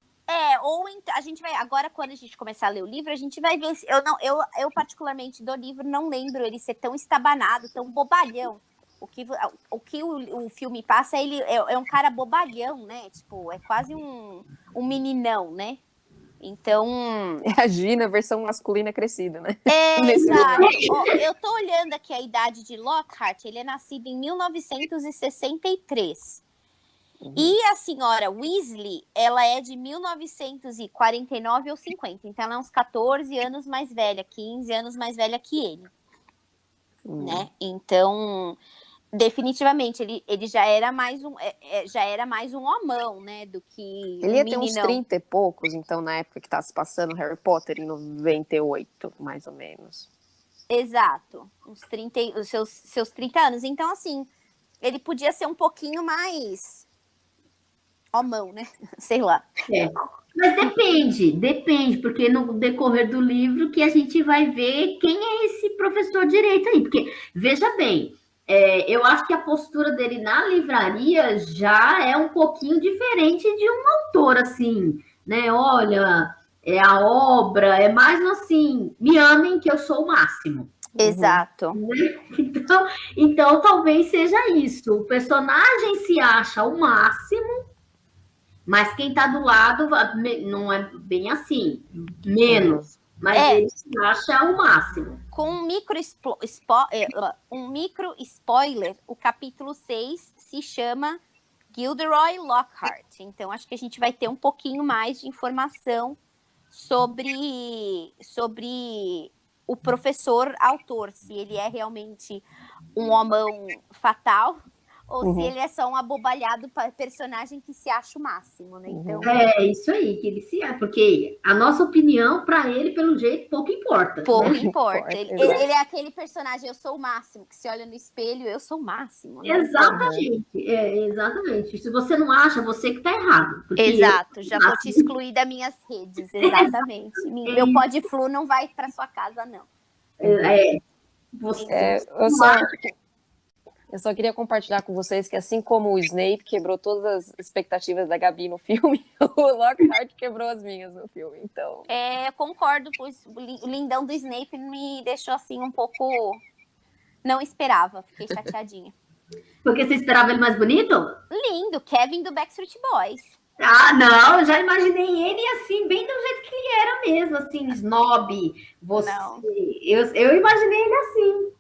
Ou a gente vai, agora quando a gente começar a ler o livro, a gente vai ver, eu particularmente do livro não lembro ele ser tão estabanado, tão bobalhão. O que o filme passa, ele é um cara bobalhão, né? Tipo, é quase um meninão, né? Então... É a Gina, versão masculina crescida, né? Exato. Eu tô olhando aqui a idade de Lockhart, ele é nascido em 1963. E a senhora Weasley, ela é de 1949 ou 50. Então, ela é uns 14 anos mais velha, 15 anos mais velha que ele. Né? Então, definitivamente, ele já era mais um homão, né? Do que ele ia ter uns 30 e poucos, então, na época que estava se passando Harry Potter, em 98, mais ou menos. Exato. Os seus 30 anos. Então, assim, ele podia ser um pouquinho mais... homão, né? Sei lá. Mas depende, porque no decorrer do livro que a gente vai ver quem é esse professor direito aí. Porque, veja bem, eu acho que a postura dele na livraria já é um pouquinho diferente de um autor, assim, né? Olha, a obra é mais assim, me amem que eu sou o máximo. Exato. Então, talvez seja isso. O personagem se acha o máximo, mas quem está do lado não é bem assim, menos. Mas ele se acha o máximo. Com um micro spoiler, o capítulo 6 se chama Gilderoy Lockhart. Então, acho que a gente vai ter um pouquinho mais de informação sobre o professor autor, se ele é realmente um homão fatal ou se ele é só um abobalhado personagem que se acha o máximo, né? Então... É isso aí, que ele se é, porque a nossa opinião, para ele, pelo jeito, pouco importa. Pouco importa. Ele é aquele personagem, eu sou o máximo, que se olha no espelho, eu sou o máximo. Né? Exatamente, exatamente. Se você não acha, você que está errado. Exato, já vou te excluir das minhas redes, exatamente. Meu pó de flu não vai para sua casa, não. Eu só queria compartilhar com vocês que, assim como o Snape quebrou todas as expectativas da Gabi no filme, o Lockhart quebrou as minhas no filme, então... Eu concordo, pois o lindão do Snape me deixou, assim, um pouco... Não esperava, fiquei chateadinha. Porque você esperava ele mais bonito? Lindo, Kevin do Backstreet Boys. Ah, não, eu já imaginei ele assim, bem do jeito que ele era mesmo, assim, snob. Não. Eu imaginei ele assim.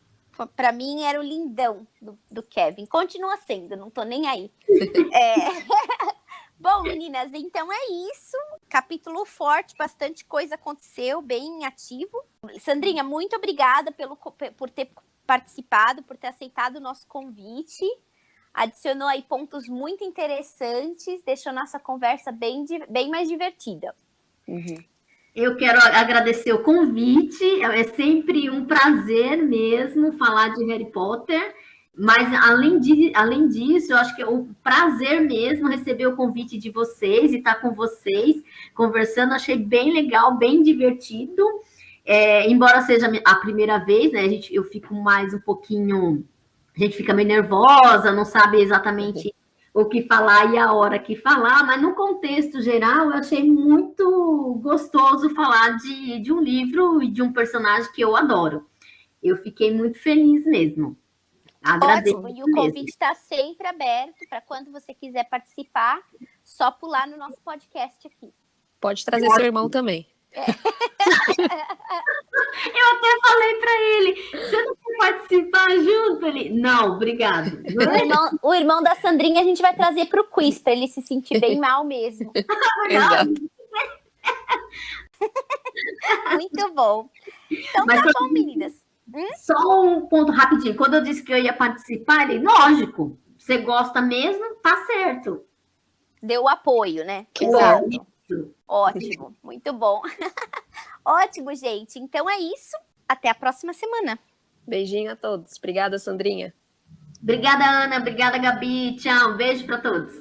Para mim, era o lindão do Kevin. Continua sendo, não tô nem aí. Bom, meninas, então é isso. Capítulo forte, bastante coisa aconteceu, bem ativo. Sandrinha, muito obrigada por ter participado, por ter aceitado o nosso convite. Adicionou aí pontos muito interessantes, deixou nossa conversa bem mais divertida. Eu quero agradecer o convite, é sempre um prazer mesmo falar de Harry Potter, Mas, além disso, eu acho que é o prazer mesmo receber o convite de vocês e estar com vocês, conversando, achei bem legal, bem divertido. Embora seja a primeira vez, né? Eu fico mais um pouquinho... A gente fica meio nervosa, não sabe exatamente o que falar e a hora que falar, mas no contexto geral, eu achei muito gostoso falar de um livro e de um personagem que eu adoro. Eu fiquei muito feliz mesmo. Agradeço. Ótimo, e o convite está sempre aberto para quando você quiser participar, só pular no nosso podcast aqui. Pode trazer seu irmão também. Eu até falei para ele, você não quer participar junto? Ele, não, obrigado. O irmão da Sandrinha a gente vai trazer para o quiz, para ele se sentir bem mal mesmo. Exato. Muito bom. Então Mas tá bom, meninas. Só um ponto rapidinho. Quando eu disse que eu ia participar, ele, lógico, você gosta mesmo, tá certo. Deu o apoio, né? Que Exato. bom. Ótimo, muito bom. Ótimo, gente. Então é isso. Até a próxima semana. Beijinho a todos. Obrigada, Sandrinha. Obrigada, Ana. Obrigada, Gabi. Tchau. Um beijo para todos.